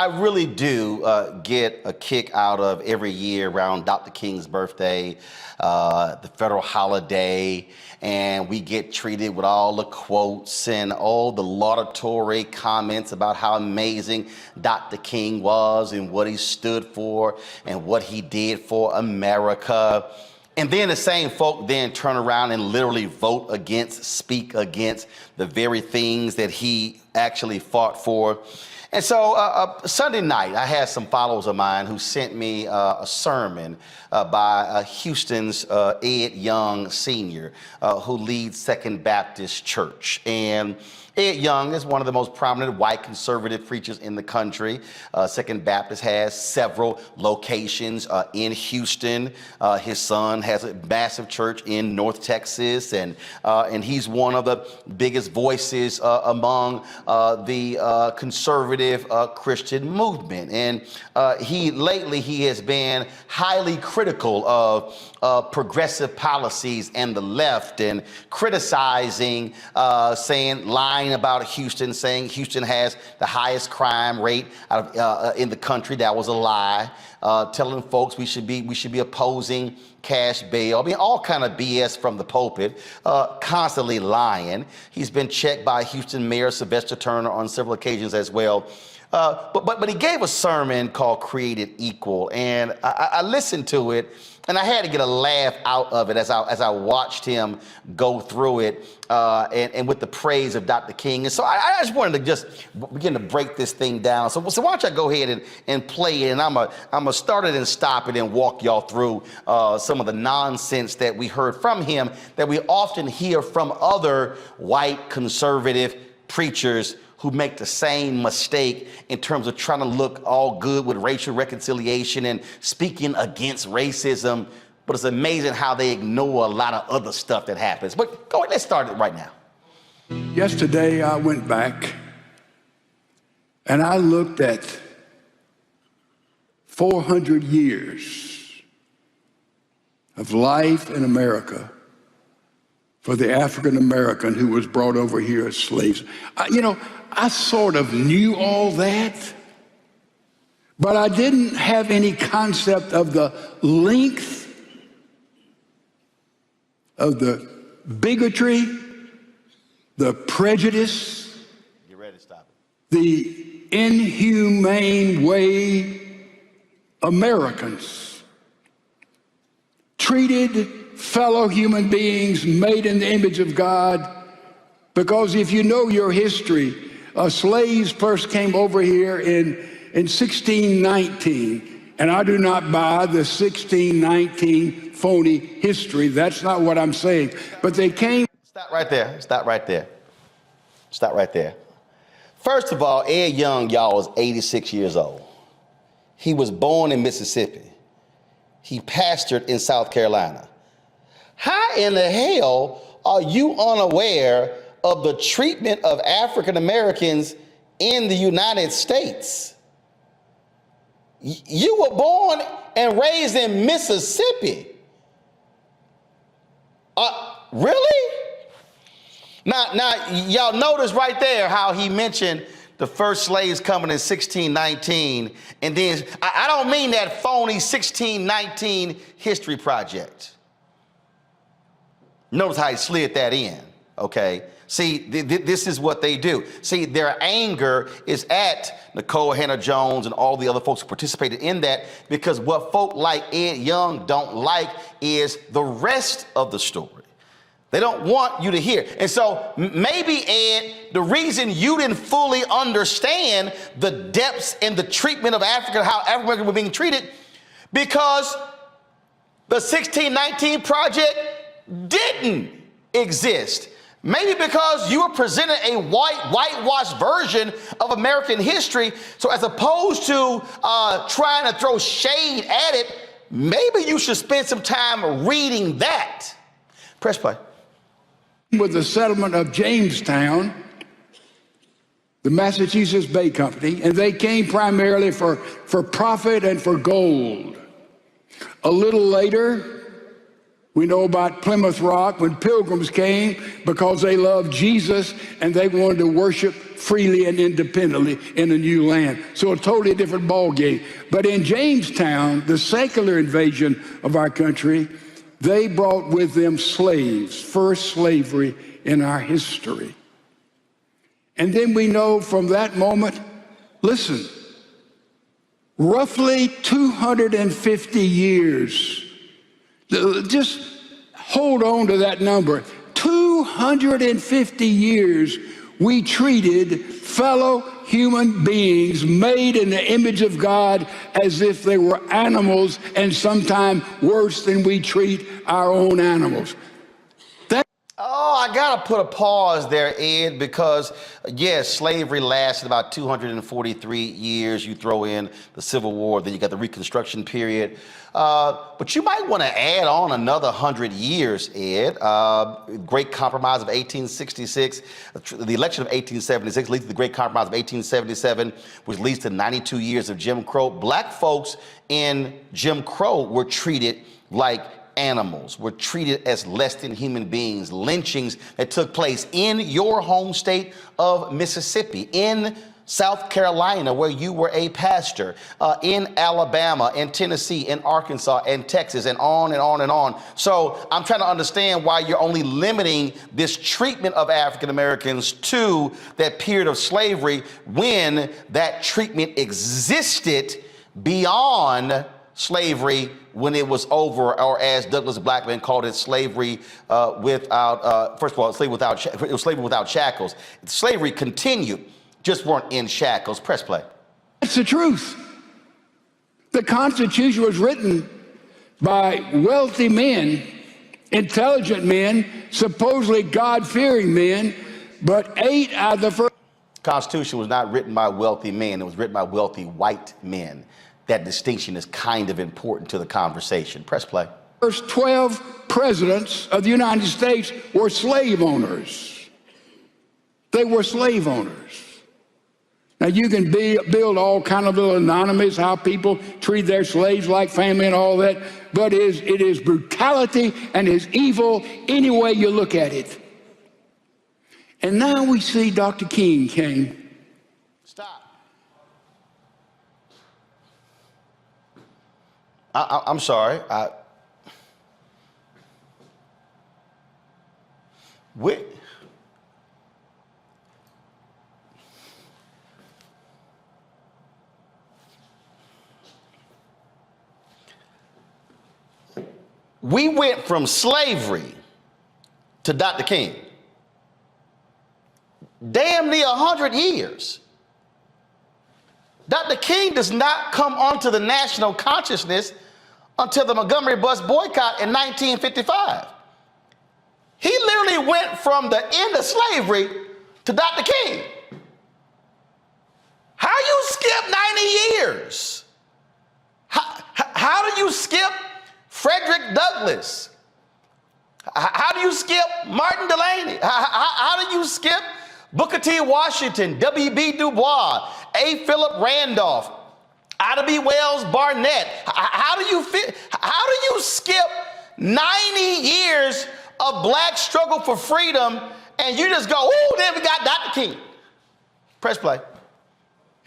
I really do get a kick out of every year around Dr. King's birthday, the federal holiday, and we get treated with all the quotes and all the laudatory comments about how amazing Dr. King was and what he stood for and what he did for America. And then the same folk then turn around and literally vote against, speak against the very things that he actually fought for. And so Sunday night, I had some followers of mine who sent me a sermon by Houston's Ed Young Sr., who leads Second Baptist Church. And Ed Young is one of the most prominent white conservative preachers in the country. Second Baptist has several locations in Houston. His son has a massive church in North Texas, and he's one of the biggest voices among the conservative Christian movement. And lately he has been highly critical of progressive policies and the left, and criticizing, lying about Houston, saying Houston has the highest crime rate in the country. That was a lie. Telling folks we should be opposing cash bail. I mean, all kind of BS from the pulpit, constantly lying. He's been checked by Houston Mayor Sylvester Turner on several occasions as well. But he gave a sermon called Created Equal, and I listened to it, and I had to get a laugh out of it as I watched him go through it, and with the praise of Dr. King. And so I just wanted to just begin to break this thing down. So why don't I go ahead and play it, and I'm gonna start it and stop it and walk y'all through some of the nonsense that we heard from him that we often hear from other white conservative preachers who make the same mistake in terms of trying to look all good with racial reconciliation and speaking against racism. But it's amazing how they ignore a lot of other stuff that happens. But go ahead, let's start it right now. Yesterday, I went back and I looked at 400 years of life in America for the African American who was brought over here as slaves. I sort of knew all that, but I didn't have any concept of the length of the bigotry, the prejudice, get ready to stop it, the inhumane way Americans treated fellow human beings made in the image of God. Because if you know your history, slaves first came over here in 1619, and I do not buy the 1619 phony history. That's not what I'm saying. But they came. Stop right there. Stop right there. Stop right there. First of all, Ed Young, y'all, was 86 years old. He was born in Mississippi. He pastored in South Carolina. How in the hell are you unaware of the treatment of African Americans in the United States? You were born and raised in Mississippi. Really? Now, y'all notice right there how he mentioned the first slaves coming in 1619, and then I don't mean that phony 1619 history project. Notice how he slid that in, okay? See, this is what they do. See, their anger is at Nicole Hannah-Jones and all the other folks who participated in that, because what folk like Ed Young don't like is the rest of the story. They don't want you to hear. And so maybe, Ed, the reason you didn't fully understand the depths and the treatment of Africa, how African Americans were being treated, because the 1619 Project didn't exist. Maybe because you were presented a whitewashed version of American history. So as opposed to trying to throw shade at it, maybe you should spend some time reading that. Press play. With the settlement of Jamestown, the Massachusetts Bay Company, and they came primarily for profit and for gold. A little later, we know about Plymouth Rock, when pilgrims came because they loved Jesus and they wanted to worship freely and independently in a new land. So a totally different ball game. But in Jamestown, the secular invasion of our country, they brought with them slaves, first slavery in our history. And then we know from that moment, listen, roughly 250 years, just hold on to that number, 250 years we treated fellow human beings made in the image of God as if they were animals, and sometimes worse than we treat our own animals. Oh, I gotta put a pause there, Ed, because yes, slavery lasted about 243 years. You throw in the Civil War, then you got the Reconstruction period. But you might want to add on another 100 years, Ed. Great Compromise of 1866, the election of 1876 leads to the Great Compromise of 1877, which leads to 92 years of Jim Crow. Black folks in Jim Crow were treated like animals, were treated as less than human beings. Lynchings that took place in your home state of Mississippi, in South Carolina, where you were a pastor, in Alabama, in Tennessee, in Arkansas, and Texas, and on and on and on. So I'm trying to understand why you're only limiting this treatment of African Americans to that period of slavery when that treatment existed beyond slavery when it was over, or as Douglas Blackman called it, slavery without, first of all, it was slavery without shackles. Slavery continued, just weren't in shackles. Press play. That's the truth. The Constitution was written by wealthy men, intelligent men, supposedly God-fearing men, but 8 out of the first. Constitution was not written by wealthy men. It was written by wealthy white men. That distinction is kind of important to the conversation. Press play. First 12 presidents of the United States were slave owners. They were slave owners. Now you can build all kind of little anonymous, how people treat their slaves like family and all that, but it is brutality and is evil any way you look at it. And now we see Dr. King came. Stop. I'm sorry. We went from slavery to Dr. King. Damn near 100 years. Dr. King does not come onto the national consciousness until the Montgomery bus boycott in 1955. He literally went from the end of slavery to Dr. King. How you skip 90 years? How do you skip Frederick Douglass? How do you skip Martin Delany? How do you skip Booker T. Washington, W.B. Du Bois, A. Philip Randolph, Ida B. Wells Barnett? How do you skip 90 years of black struggle for freedom and you just go, ooh, then we got Dr. King? Press play.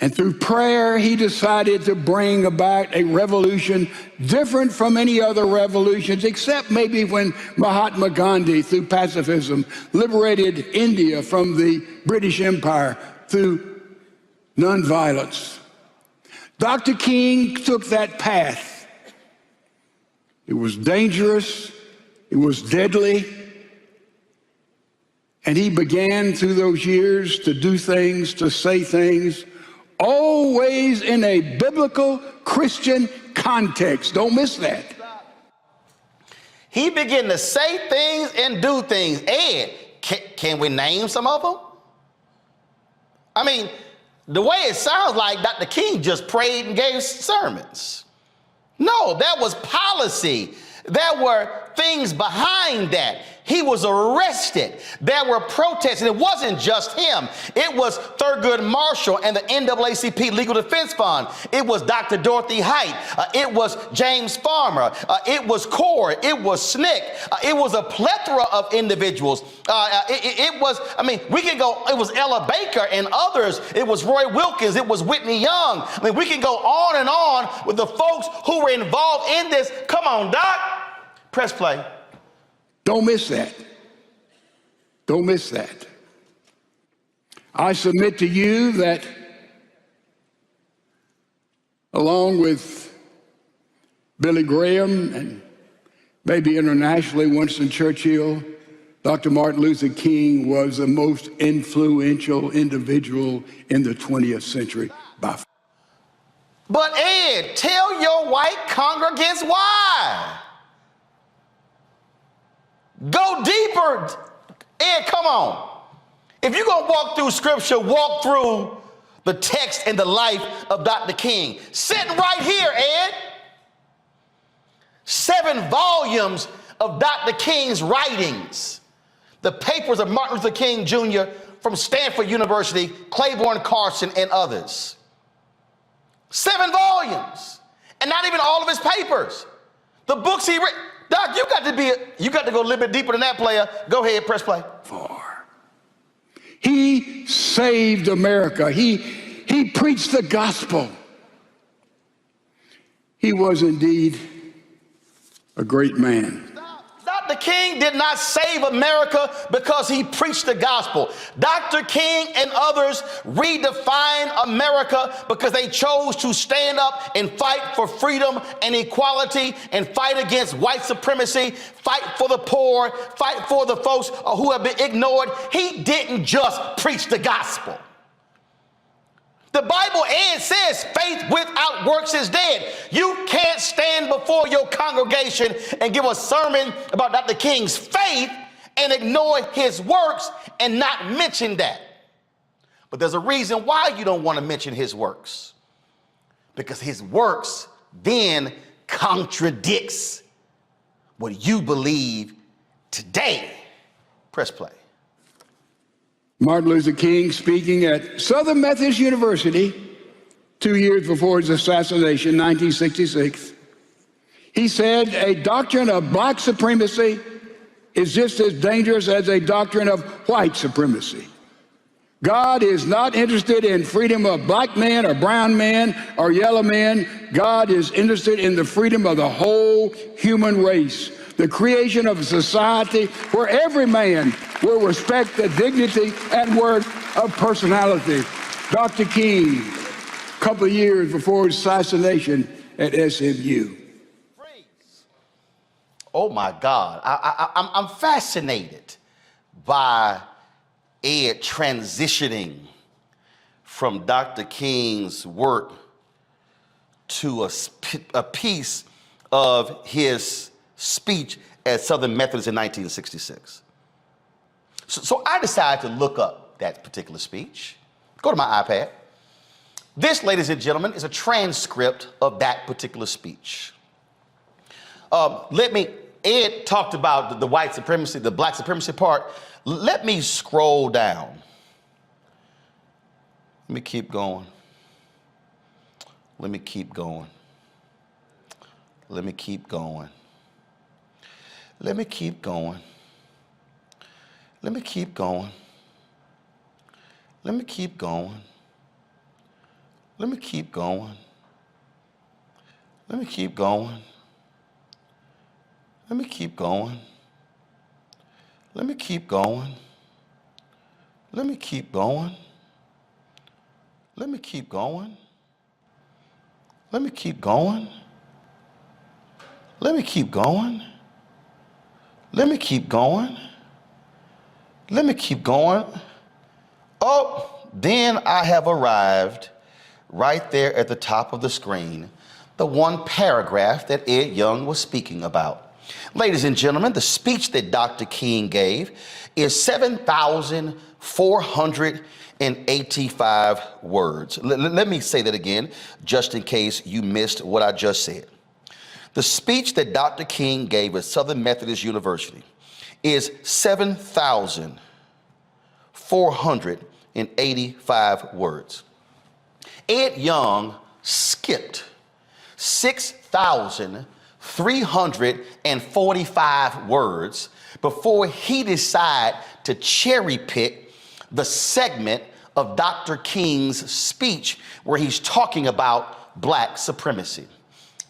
And through prayer, he decided to bring about a revolution different from any other revolutions, except maybe when Mahatma Gandhi, through pacifism, liberated India from the British Empire through nonviolence. Dr. King took that path. It was dangerous. It was deadly. And he began through those years to do things, to say things, always in a biblical Christian context. Don't miss that. He began to say things and do things. Ed, can we name some of them? I mean, the way it sounds like Dr. King just prayed and gave sermons. No, that was policy. There were things behind that. He was arrested. There were protests, and it wasn't just him. It was Thurgood Marshall and the NAACP Legal Defense Fund. It was Dr. Dorothy Height. It was James Farmer. It was CORE. It was SNCC. It was a plethora of individuals. It was, I mean, we can go, it was Ella Baker and others. It was Roy Wilkins. It was Whitney Young. I mean, we can go on and on with the folks who were involved in this. Come on, Doc. Press play. Don't miss that. Don't miss that. I submit to you that along with Billy Graham and maybe internationally Winston Churchill, Dr. Martin Luther King was the most influential individual in the 20th century by far. But Ed, tell your white congregants why. Go deeper. Ed, come on. If you're going to walk through scripture, walk through the text and the life of Dr. King. Sitting right here, Ed. 7 volumes of Dr. King's writings. The papers of Martin Luther King Jr. from Stanford University, Claiborne Carson, and others. 7 volumes. And not even all of his papers. The books he read. Doc, you got to go a little bit deeper than that, player. Go ahead, press play. He saved America. He preached the gospel. He was indeed a great man. Dr. King did not save America because he preached the gospel. Dr. King and others redefined America because they chose to stand up and fight for freedom and equality and fight against white supremacy, fight for the poor, fight for the folks who have been ignored. He didn't just preach the gospel. The Bible, Ed, says faith without works is dead. You can't stand before your congregation and give a sermon about Dr. King's faith and ignore his works and not mention that. But there's a reason why you don't want to mention his works. Because his works then contradicts what you believe today. Press play. Martin Luther King speaking at Southern Methodist University 2 years before his assassination, 1966. He said, a doctrine of black supremacy is just as dangerous as a doctrine of white supremacy. God is not interested in freedom of black men or brown men or yellow men. God is interested in the freedom of the whole human race, the creation of a society where every man will respect the dignity and worth of personality. Dr. King, a couple of years before his assassination at SMU. Oh my God, I'm fascinated by Ed transitioning from Dr. King's work to a piece of his speech at Southern Methodist in 1966. So I decided to look up that particular speech. Go to my iPad. This, ladies and gentlemen, is a transcript of that particular speech. Ed talked about the white supremacy, the black supremacy part. Let me scroll down. Let me keep going. Let me keep going. Let me keep going. Let me keep going. Let me keep going. Let me keep going. Let me keep going. Let me keep going. Let me keep going. Let me keep going. Let me keep going. Let me keep going. Let me keep going. Let me keep going. Let me keep going. Let me keep going. Oh, then I have arrived right there at the top of the screen, the one paragraph that Ed Young was speaking about. Ladies and gentlemen, the speech that Dr. King gave is 7,485 words. Let me say that again, just in case you missed what I just said. The speech that Dr. King gave at Southern Methodist University is 7,485 words. Ed Young skipped 6,345 words before he decided to cherry pick the segment of Dr. King's speech where he's talking about black supremacy.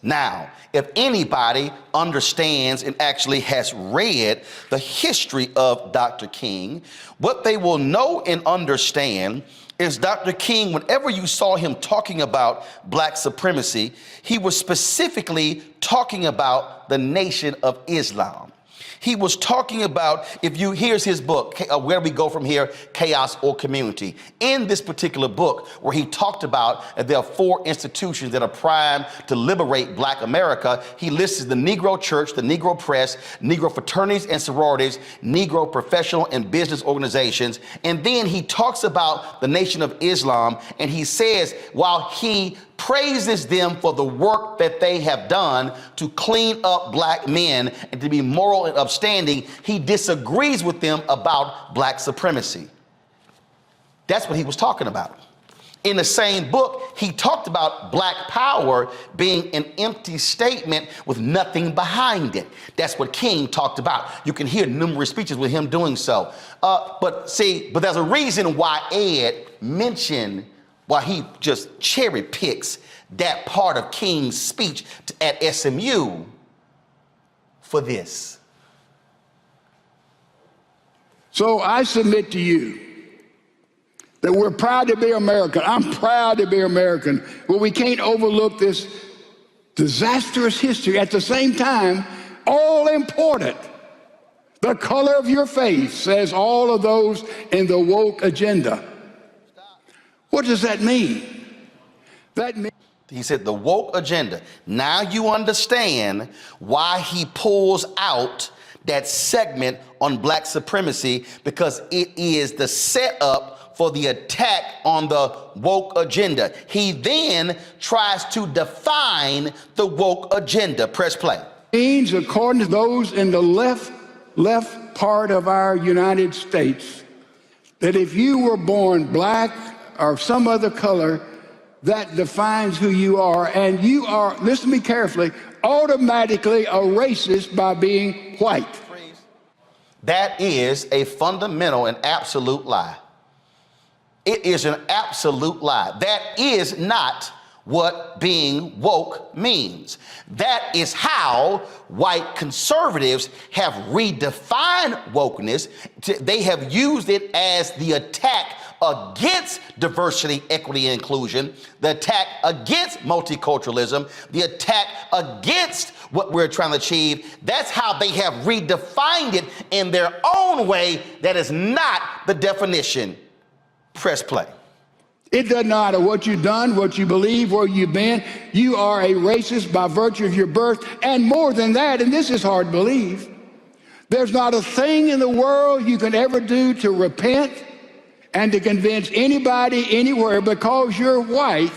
Now, if anybody understands and actually has read the history of Dr. King, what they will know and understand is Dr. King, whenever you saw him talking about black supremacy, he was specifically talking about the Nation of Islam. He was talking about, here's his book, Where We Go From Here, Chaos or Community. In this particular book, where he talked about there are 4 institutions that are primed to liberate black America, he lists the Negro Church, the Negro Press, Negro fraternities and sororities, Negro professional and business organizations. And then he talks about the Nation of Islam, and he says, while he praises them for the work that they have done to clean up black men and to be moral and upstanding, he disagrees with them about black supremacy. That's what he was talking about. In the same book, he talked about black power being an empty statement with nothing behind it. That's what King talked about. You can hear numerous speeches with him doing so. But there's a reason why Ed mentioned, why he just cherry picks that part of King's speech at SMU for this. So I submit to you that we're proud to be American. I'm proud to be American, but we can't overlook this disastrous history. At the same time, all important, the color of your faith says all of those in the woke agenda. What does that mean? He said the woke agenda. Now you understand why he pulls out that segment on black supremacy, because it is the setup for the attack on the woke agenda. He then tries to define the woke agenda. Press play. Means, according to those in the left part of our United States, that if you were born black or some other color, that defines who you are, and you are, listen to me carefully, automatically a racist by being white. That is a fundamental and absolute lie. It is an absolute lie. That is not what being woke means. That is how white conservatives have redefined wokeness. They have used it as the attack against diversity, equity, and inclusion, the attack against multiculturalism, the attack against what we're trying to achieve. That's how they have redefined it in their own way. That is not the definition. Press play. It doesn't matter what you've done, what you believe, where you've been. You are a racist by virtue of your birth. And more than that, and this is hard to believe, there's not a thing in the world you can ever do to repent and to convince anybody anywhere because you're white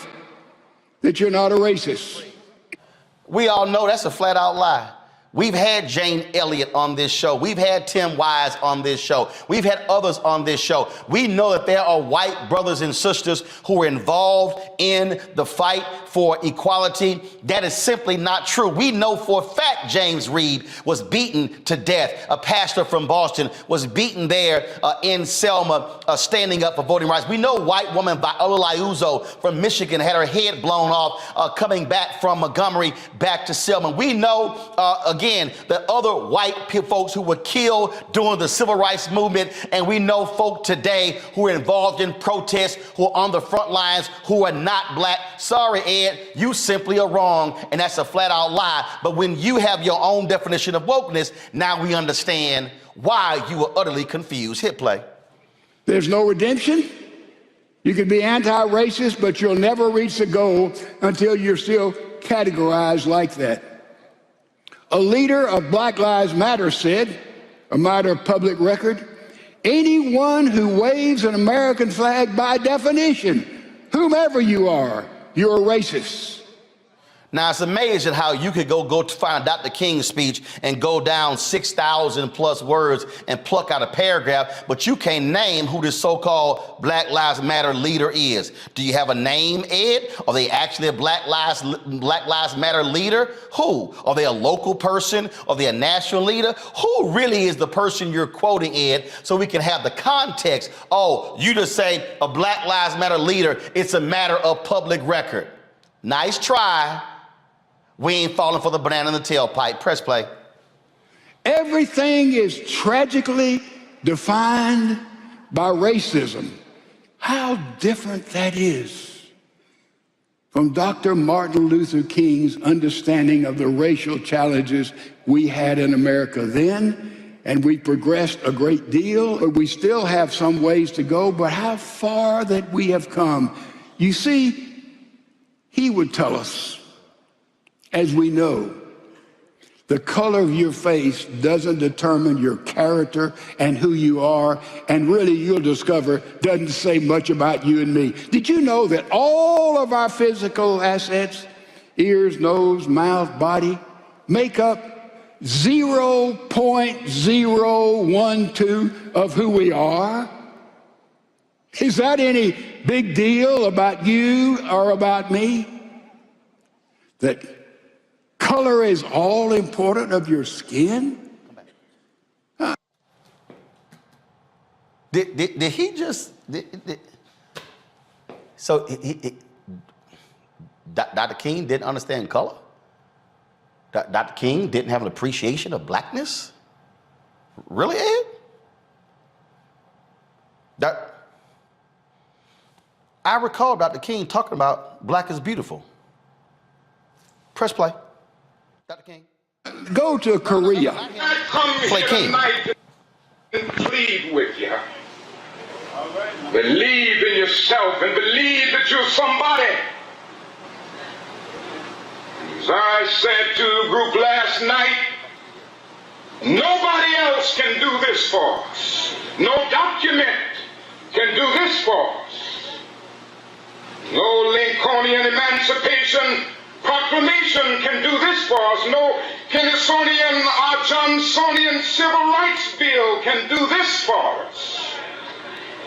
that you're not a racist. We all know that's a flat out lie. We've had Jane Elliott on this show. We've had Tim Wise on this show. We've had others on this show. We know that there are white brothers and sisters who are involved in the fight for equality. That is simply not true. We know for a fact James Reed was beaten to death. A pastor from Boston was beaten there in Selma, standing up for voting rights. We know white woman Viola Liuzzo from Michigan had her head blown off coming back from Montgomery back to Selma. We know, again, that other white folks who were killed during the civil rights movement, and we know folk today who are involved in protests, who are on the front lines, who are not black. Sorry, Ed, you simply are wrong, and that's a flat out lie. But when you have your own definition of wokeness, now we understand why you were utterly confused. Hit play. There's no redemption. You can be anti-racist, but you'll never reach the goal until you're still categorized like that. A leader of Black Lives Matter said, a matter of public record, anyone who waves an American flag by definition, whomever you are, you're a racist. Now, it's amazing how you could go to find Dr. King's speech and go down 6,000 plus words and pluck out a paragraph, but you can't name who this so-called Black Lives Matter leader is. Do you have a name, Ed? Are they actually a Black Lives Matter leader? Who? Are they a local person? Are they a national leader? Who really is the person you're quoting, Ed, so we can have the context? Oh, you just say a Black Lives Matter leader, it's a matter of public record. Nice try. We ain't falling for the banana in the tailpipe. Press play. Everything is tragically defined by racism. How different that is from Dr. Martin Luther King's understanding of the racial challenges we had in America then, and we progressed a great deal. We still have some ways to go, but how far that we have come. You see, he would tell us, as we know, the color of your face doesn't determine your character and who you are, and really you'll discover doesn't say much about you and me. Did you know that all of our physical assets, ears, nose, mouth, body, make up 0.012 of who we are? Is that any big deal about you or about me? That color is all important of your skin? Did he just? So Dr. King didn't understand color? Dr. King didn't have an appreciation of blackness? Really, Ed? I recall Dr. King talking about black is beautiful. Press play. Dr. King. Go to Korea. I come Play here King. tonight and plead with you. Believe in yourself and believe that you're somebody. As I said to the group last night, nobody else can do this for us. No document can do this for us. No Lincolnian Emancipation Proclamation can do this for us. No Kennisonian or Johnsonian Civil Rights Bill can do this for us.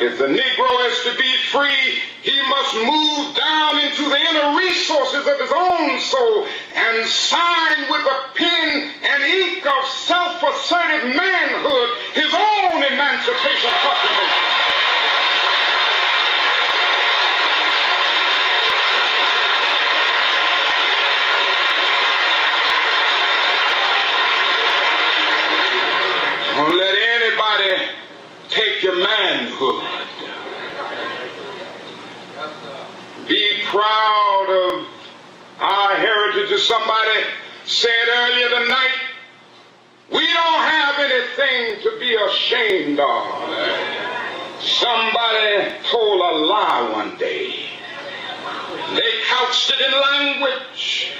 If the Negro is to be free, he must move down into the inner resources of his own soul and sign with a pen and ink of self-assertive manhood his own Emancipation Proclamation. Don't let anybody take your manhood. Be proud of our heritage. As somebody said earlier tonight, we don't have anything to be ashamed of. Somebody told a lie one day. They couched it in language.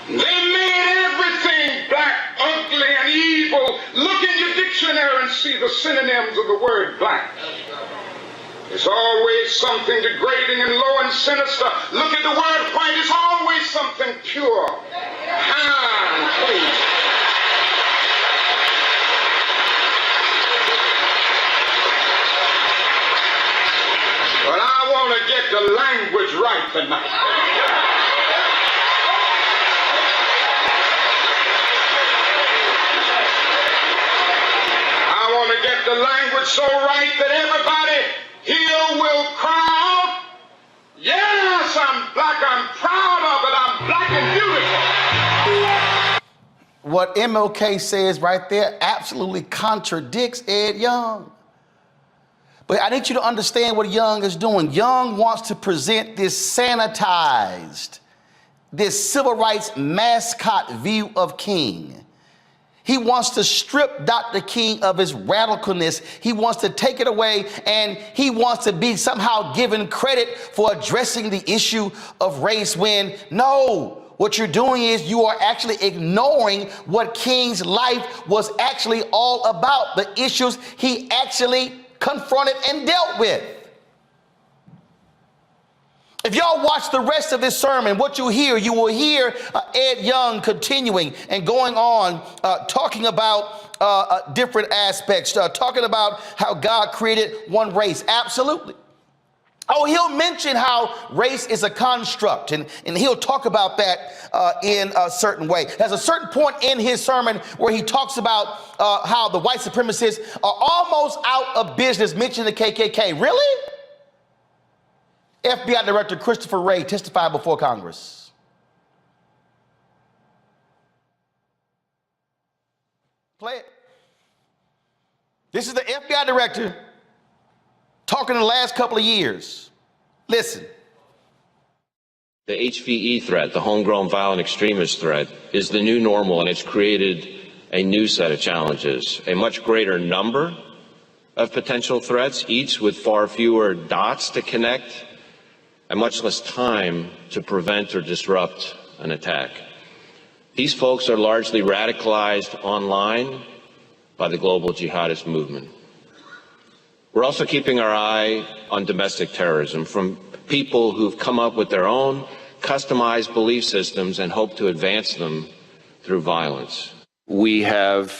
They made everything black, ugly, and evil. Look in your dictionary and see the synonyms of the word black. There's always something degrading and low and sinister. Look at the word white. It's always something pure, high, and clean. But I want to get the language right tonight. Get the language so right that everybody here will cry out, yes, I'm black, I'm proud of it, I'm black and beautiful. What MLK says right there absolutely contradicts Ed Young. But I need you to understand what Young is doing. Young wants to present this sanitized, this civil rights mascot view of King. He wants to strip Dr. King of his radicalness. He wants to take it away, and he wants to be somehow given credit for addressing the issue of race when, no, what you're doing is you are actually ignoring what King's life was actually all about, the issues he actually confronted and dealt with. If y'all watch the rest of this sermon, what you will hear Ed Young continuing and going on, talking about different aspects, talking about how God created one race. Absolutely. Oh, he'll mention how race is a construct, and he'll talk about that in a certain way. There's a certain point in his sermon where he talks about how the white supremacists are almost out of business mentioning the KKK. Really? FBI Director Christopher Wray testified before Congress. Play it. This is the FBI Director talking in the last couple of years. Listen. The HVE threat, the homegrown violent extremist threat, is the new normal, and it's created a new set of challenges, a much greater number of potential threats, each with far fewer dots to connect, and much less time to prevent or disrupt an attack. These folks are largely radicalized online by the global jihadist movement. We're also keeping our eye on domestic terrorism from people who've come up with their own customized belief systems and hope to advance them through violence. We have,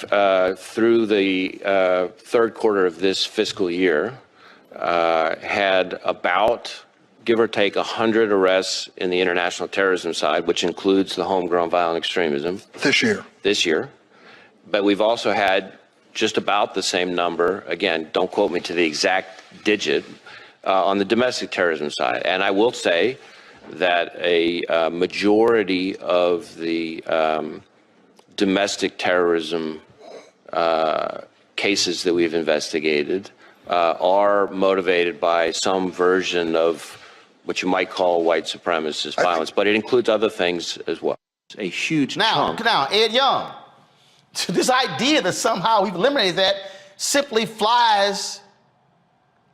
through the third quarter of this fiscal year, had about, give or take, 100 arrests in the international terrorism side, which includes the homegrown violent extremism. This year. But we've also had just about the same number, again, don't quote me to the exact digit, on the domestic terrorism side. And I will say that a majority of the domestic terrorism cases that we've investigated are motivated by some version of what you might call white supremacist violence, but it includes other things as well. It's a huge chunk. Now, Ed Young, this idea that somehow we've eliminated that simply flies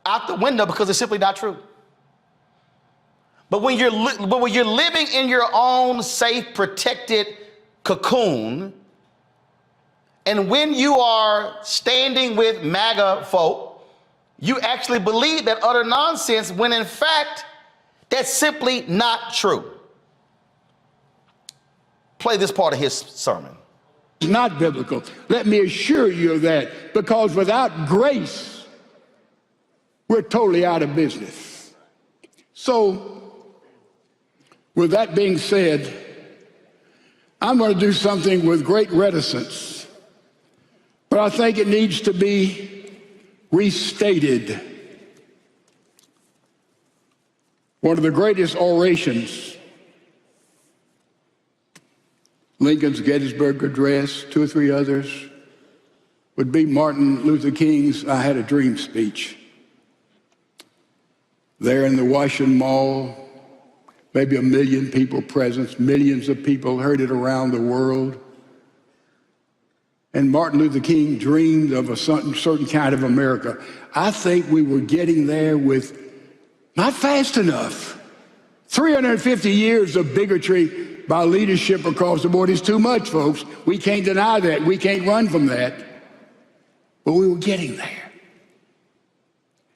out the window because it's simply not true. But when you're living in your own safe, protected cocoon, and when you are standing with MAGA folk, you actually believe that utter nonsense when in fact, that's simply not true. Play this part of his sermon. It's not biblical. Let me assure you of that, because without grace, we're totally out of business. So, with that being said, I'm going to do something with great reticence, but I think it needs to be restated. One of the greatest orations, Lincoln's Gettysburg Address, 2 or 3 others, would be Martin Luther King's I Had a Dream speech. There in the Washington Mall, maybe 1 million people present, millions of people heard it around the world. And Martin Luther King dreamed of a certain kind of America. I think we were getting there with not fast enough. 350 years of bigotry by leadership across the board is too much, folks. We can't deny that. We can't run from that. But we were getting there.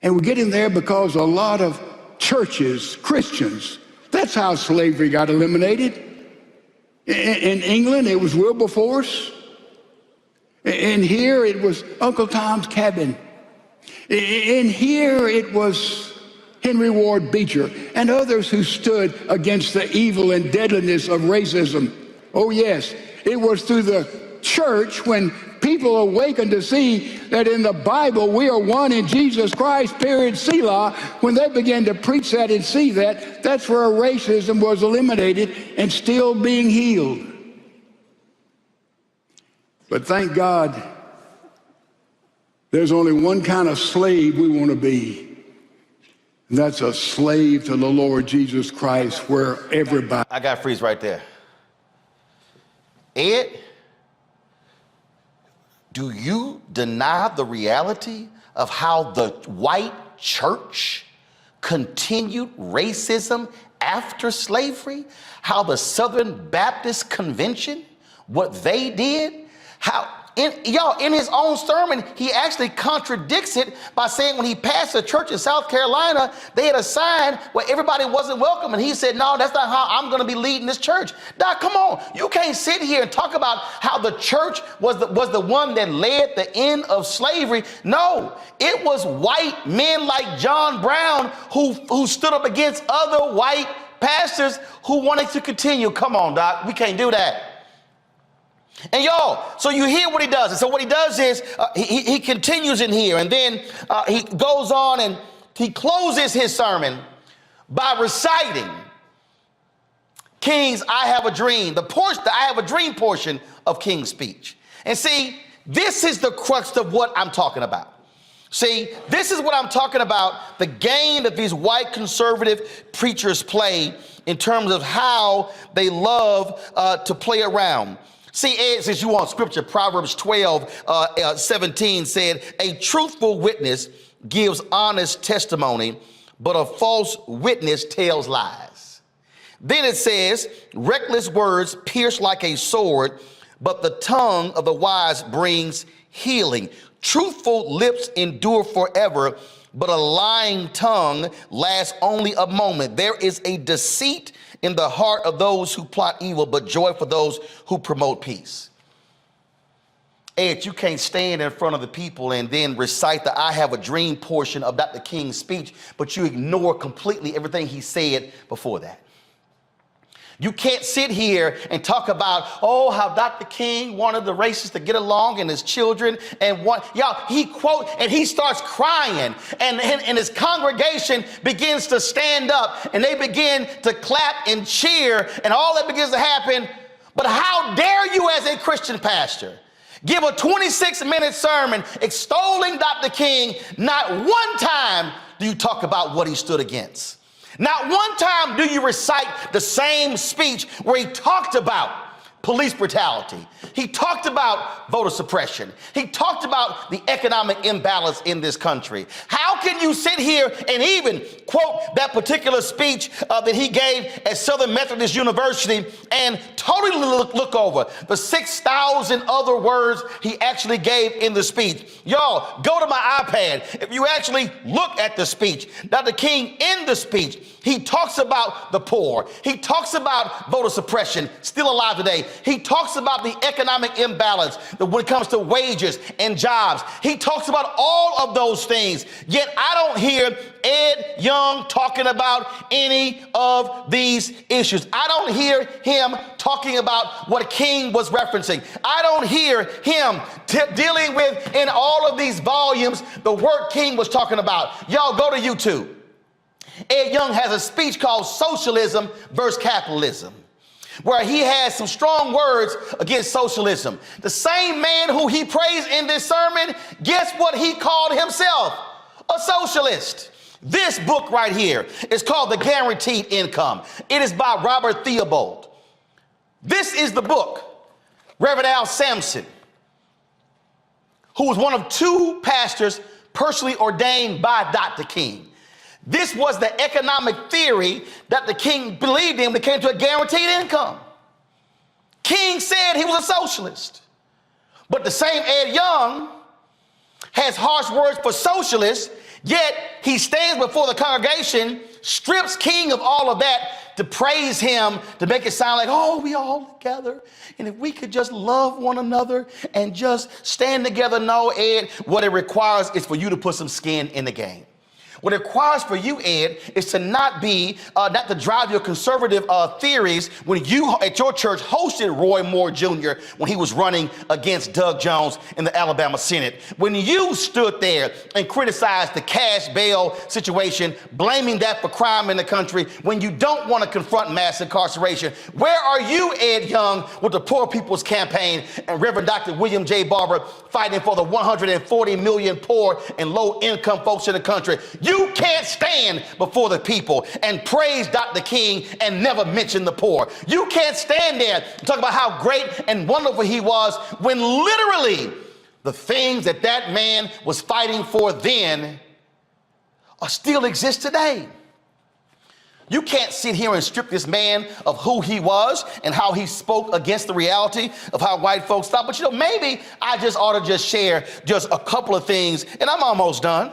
And we're getting there because a lot of churches, Christians, that's how slavery got eliminated. In England, it was Wilberforce. And here it was Uncle Tom's Cabin. And here it was Henry Ward Beecher and others who stood against the evil and deadliness of racism. Oh yes, it was through the church when people awakened to see that in the Bible we are one in Jesus Christ, period, Selah. When they began to preach that and see that, that's where racism was eliminated and still being healed. But thank God, there's only one kind of slave we want to be. And that's a slave to the Lord Jesus Christ, where everybody... I got to freeze right there. Ed, do you deny the reality of how the white church continued racism after slavery? How the Southern Baptist Convention, what they did? How In his own sermon, he actually contradicts it by saying when he passed a church in South Carolina, they had a sign where everybody wasn't welcome. And he said, no, that's not how I'm going to be leading this church. Doc, come on. You can't sit here and talk about how the church was the one that led the end of slavery. No, it was white men like John Brown who stood up against other white pastors who wanted to continue. Come on, Doc. We can't do that. And y'all, so you hear what he does. And so what he does is he continues in here, and then he goes on and he closes his sermon by reciting King's I Have a Dream, the I Have a Dream portion of King's speech. And see, this is the crux of what I'm talking about. See, this is what I'm talking about, the game that these white conservative preachers play in terms of how they love to play around. See, Ed, since you want scripture, Proverbs 12:17 said, a truthful witness gives honest testimony, but a false witness tells lies. Then it says, reckless words pierce like a sword, but the tongue of the wise brings healing. Truthful lips endure forever, but a lying tongue lasts only a moment. There is a deceit in the heart of those who plot evil, but joy for those who promote peace. Ed, you can't stand in front of the people and then recite the I Have a Dream portion of Dr. King's speech, but you ignore completely everything he said before that. You can't sit here and talk about, oh, how Dr. King wanted the races to get along and his children and he quote, and he starts crying and his congregation begins to stand up and they begin to clap and cheer and all that begins to happen. But how dare you as a Christian pastor give a 26-minute sermon extolling Dr. King? Not one time do you talk about what he stood against. Not one time do you recite the same speech where he talked about police brutality. He talked about voter suppression. He talked about the economic imbalance in this country. How can you sit here and even quote that particular speech that he gave at Southern Methodist University and totally look over the 6,000 other words he actually gave in the speech? Y'all, go to my iPad. If you actually look at the speech, Dr. King in the speech, he talks about the poor. He talks about voter suppression, still alive today. He talks about the economic imbalance when it comes to wages and jobs. He talks about all of those things. Yet I don't hear Ed Young talking about any of these issues. I don't hear him talking about what King was referencing. I don't hear him dealing with in all of these volumes the work King was talking about. Y'all go to YouTube. Ed Young has a speech called Socialism versus Capitalism, where he has some strong words against socialism. The same man who he praised in this sermon, guess what he called himself? A socialist. This book right here is called The Guaranteed Income. It is by Robert Theobald. This is the book. Reverend Al Sampson, who was one of two pastors personally ordained by Dr. King. This was the economic theory that the King believed in when it came to a guaranteed income. King said he was a socialist. But the same Ed Young has harsh words for socialists, yet he stands before the congregation, strips King of all of that to praise him, to make it sound like, oh, we all together. And if we could just love one another and just stand together. No, Ed, what it requires is for you to put some skin in the game. What it requires for you, Ed, is to not to drive your conservative theories when you at your church hosted Roy Moore Jr. when he was running against Doug Jones in the Alabama Senate. When you stood there and criticized the cash bail situation, blaming that for crime in the country, when you don't want to confront mass incarceration. Where are you, Ed Young, with the Poor People's Campaign and Reverend Dr. William J. Barber fighting for the 140 million poor and low-income folks in the country? You can't stand before the people and praise Dr. King and never mention the poor. You can't stand there and talk about how great and wonderful he was when literally the things that man was fighting for then still exist today. You can't sit here and strip this man of who he was and how he spoke against the reality of how white folks thought. But maybe I just ought to just share just a couple of things, and I'm almost done.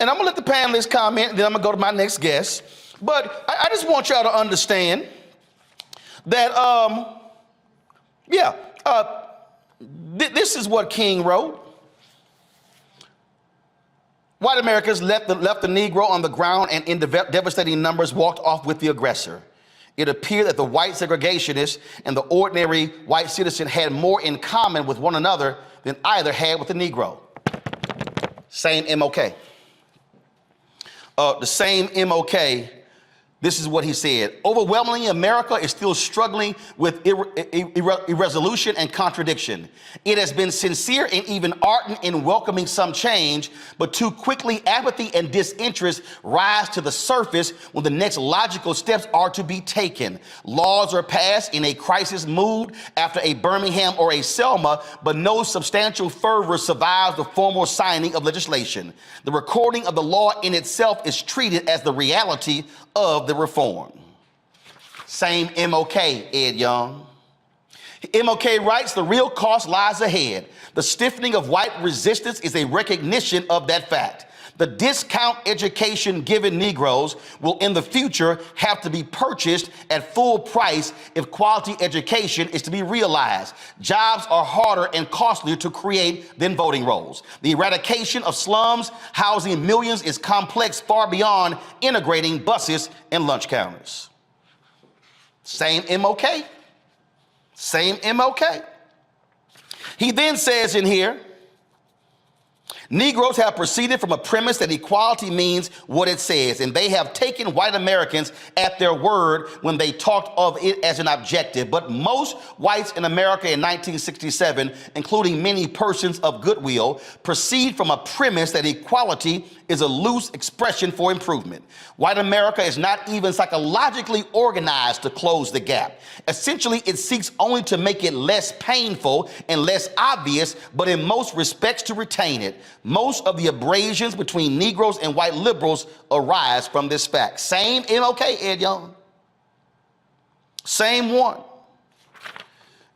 And I'm gonna let the panelists comment, and then I'm gonna go to my next guest. But I just want y'all to understand that, this is what King wrote. White Americans left the Negro on the ground and in devastating numbers walked off with the aggressor. It appeared that the white segregationists and the ordinary white citizen had more in common with one another than either had with the Negro. Same MLK. The same MLK, this is what he said. Overwhelmingly, America is still struggling with irresolution and contradiction. It has been sincere and even ardent in welcoming some change, but too quickly apathy and disinterest rise to the surface when the next logical steps are to be taken. Laws are passed in a crisis mood after a Birmingham or a Selma, but no substantial fervor survives the formal signing of legislation. The recording of the law in itself is treated as the reality of the reform. Same MLK, Ed Young. MLK writes, the real cost lies ahead. The stiffening of white resistance is a recognition of that fact. The discount education given Negroes will in the future have to be purchased at full price if quality education is to be realized. Jobs are harder and costlier to create than voting rolls. The eradication of slums housing millions is complex far beyond integrating buses and lunch counters. Same MLK. Same MLK. He then says in here, Negroes have proceeded from a premise that equality means what it says, and they have taken white Americans at their word when they talked of it as an objective. But most whites in America in 1967, including many persons of goodwill, proceed from a premise that equality is a loose expression for improvement. White America is not even psychologically organized to close the gap. Essentially, it seeks only to make it less painful and less obvious, but in most respects to retain it. Most of the abrasions between Negroes and white liberals arise from this fact. Same MLK, Ed Young. Same one.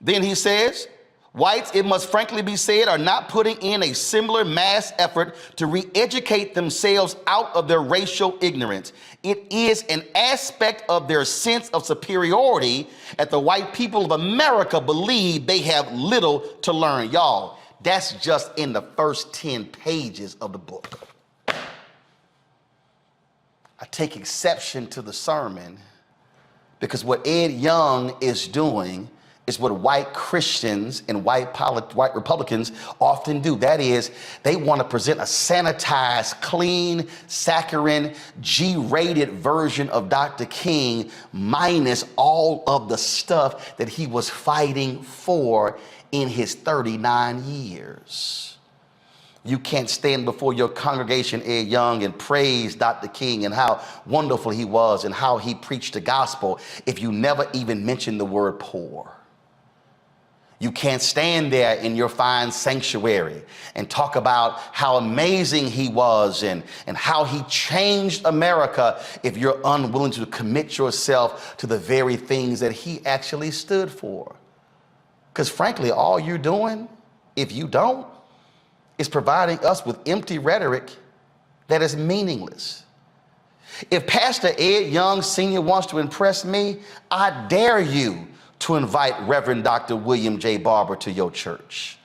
Then he says, whites, it must frankly be said, are not putting in a similar mass effort to re-educate themselves out of their racial ignorance. It is an aspect of their sense of superiority that the white people of America believe they have little to learn. Y'all, that's just in the first 10 pages of the book. I take exception to the sermon because what Ed Young is doing is what white Christians and white Republicans often do. That is, they want to present a sanitized, clean, saccharine, G-rated version of Dr. King minus all of the stuff that he was fighting for in his 39 years. You can't stand before your congregation, Ed Young, and praise Dr. King and how wonderful he was and how he preached the gospel if you never even mention the word poor. You can't stand there in your fine sanctuary and talk about how amazing he was and how he changed America if you're unwilling to commit yourself to the very things that he actually stood for. Because frankly, all you're doing, if you don't, is providing us with empty rhetoric that is meaningless. If Pastor Ed Young Sr. wants to impress me, I dare you to invite Reverend Dr. William J. Barber to your church.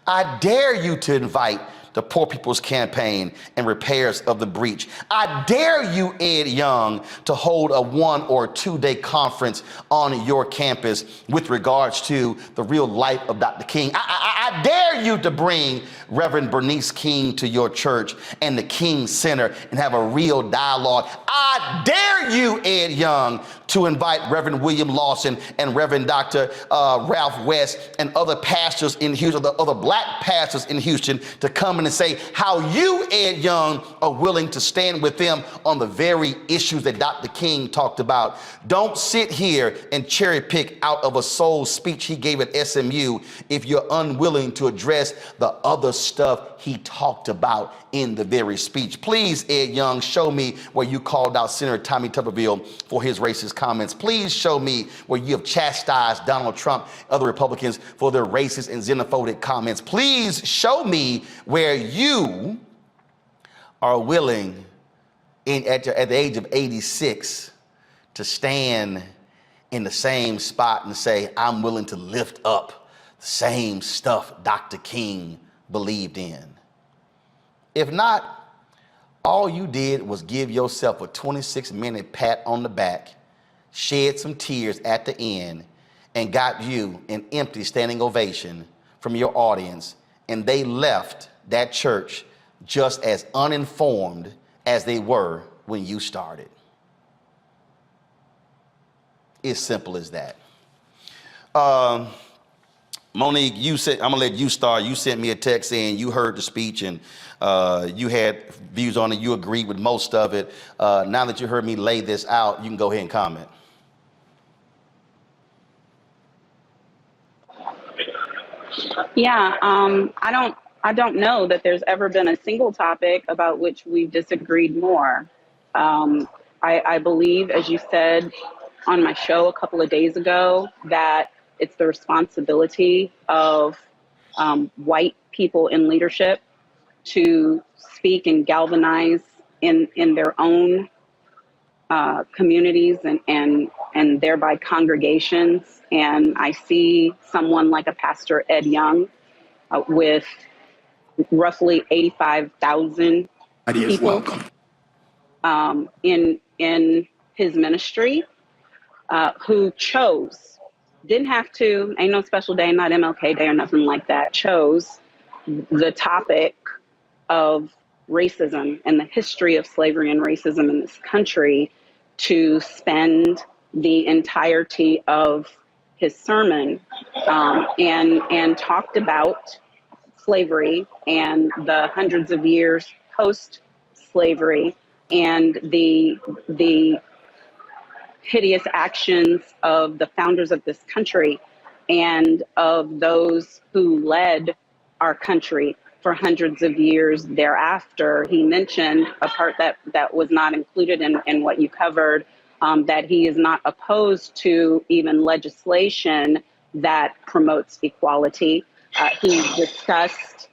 I dare you to invite the Poor People's Campaign and repairs of the breach. I dare you, Ed Young, to hold a 1 or 2 day conference on your campus with regards to the real life of Dr. King. I dare you to bring Reverend Bernice King to your church and the King Center and have a real dialogue. I dare you, Ed Young, to invite Reverend William Lawson and Reverend Dr. Ralph West and other pastors in Houston, other black pastors in Houston to come comment and say how you, Ed Young, are willing to stand with them on the very issues that Dr. King talked about. Don't sit here and cherry pick out of a soul speech he gave at SMU if you're unwilling to address the other stuff he talked about in the very speech. Please, Ed Young, show me where you called out Senator Tommy Tuberville for his racist comments. Please show me where you have chastised Donald Trump, other Republicans, for their racist and xenophobic comments. Please show me where you are willing, at the age of 86, to stand in the same spot and say, I'm willing to lift up the same stuff Dr. King believed in. If not, all you did was give yourself a 26-minute pat on the back, shed some tears at the end, and got you an empty standing ovation from your audience, and they left that church just as uninformed as they were when you started. It's simple as that. Monique, you said, I'm gonna let you start. You sent me a text saying you heard the speech and you had views on it. You agreed with most of it. Now that you heard me lay this out, you can go ahead and comment. Yeah, I don't know that there's ever been a single topic about which we've disagreed more. I believe, as you said on my show a couple of days ago, that it's the responsibility of white people in leadership to speak and galvanize in their own communities and thereby congregations. And I see someone like a Pastor Ed Young with roughly 85,000 people in his ministry who chose, didn't have to, ain't no special day, not MLK Day or nothing like that, chose the topic of racism and the history of slavery and racism in this country to spend the entirety of his sermon and talked about slavery and the hundreds of years post-slavery and the hideous actions of the founders of this country and of those who led our country for hundreds of years thereafter. He mentioned a part that was not included in what you covered, that he is not opposed to even legislation that promotes equality. He discussed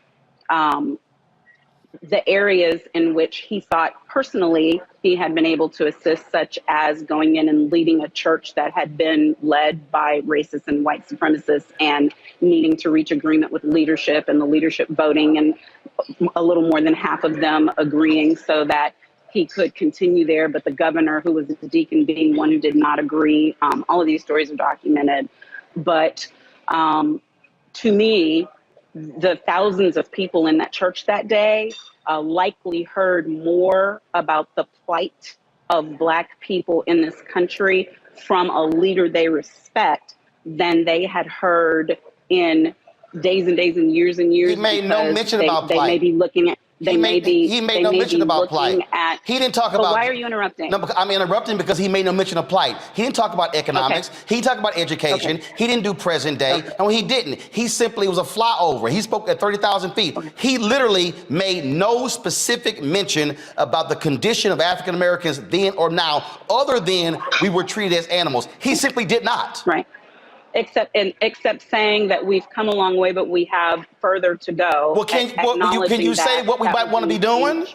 the areas in which he thought personally he had been able to assist, such as going in and leading a church that had been led by racists and white supremacists and needing to reach agreement with leadership and the leadership voting and a little more than half of them agreeing so that he could continue there, but the governor, who was the deacon, being one who did not agree. All of these stories are documented. But to me, the thousands of people in that church that day likely heard more about the plight of Black people in this country from a leader they respect than they had heard in days and days and years and years. He made no mention about plight. They may be looking at. He made no mention about plight. He didn't talk about. Why are you interrupting? No, I'm interrupting because he made no mention of plight. He didn't talk about economics. Okay. He didn't talk about education. Okay. He didn't do present day. Okay. No, he didn't. He simply was a flyover. He spoke at 30,000 feet. Okay. He literally made no specific mention about the condition of African Americans then or now, other than we were treated as animals. He simply did not. Right. Except saying that we've come a long way, but we have further to go. Well, can you say what we might want to be doing?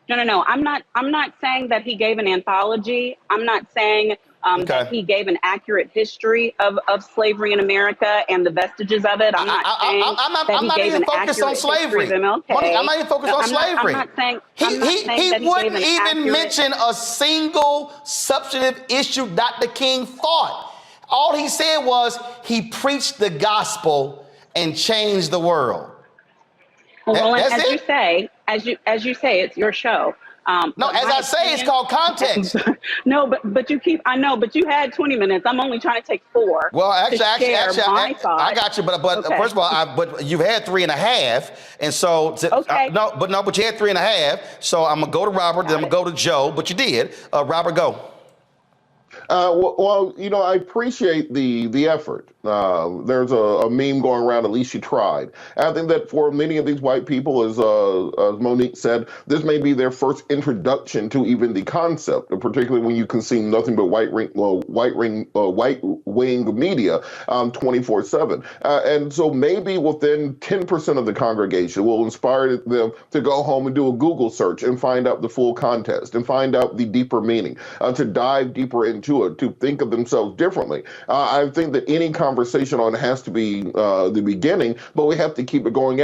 No. I'm not saying that he gave an anthology. I'm not saying that he gave an accurate history of slavery in America and the vestiges of it. I'm not saying that he gave an accurate history of MLK. I'm not even focused on slavery. I'm not saying he wouldn't even mention a single substantive issue Dr. King fought. All he said was he preached the gospel and changed the world. Well, Roland, as you say, it's your show. No, But as my I say, it's opinion- called context. No, but you keep. I know, but you had 20 minutes. I'm only trying to take 4 Well, to share my I thoughts. got you, but Okay. first of all, but you've had 3.5, and so Okay. but you had 3.5. So I'm gonna go to Robert, then I'm gonna go to Joe. But you did, Robert, go. Well, I appreciate the effort. There's a meme going around. At least you tried. And I think that for many of these white people, as Monique said, this may be their first introduction to even the concept, particularly when you consume nothing but white wing media 24/7. And so maybe within 10% of the congregation will inspire them to go home and do a Google search and find out the full context and find out the deeper meaning, to dive deeper into it, to think of themselves differently. I think that any conversation on it has to be the beginning, but we have to keep it going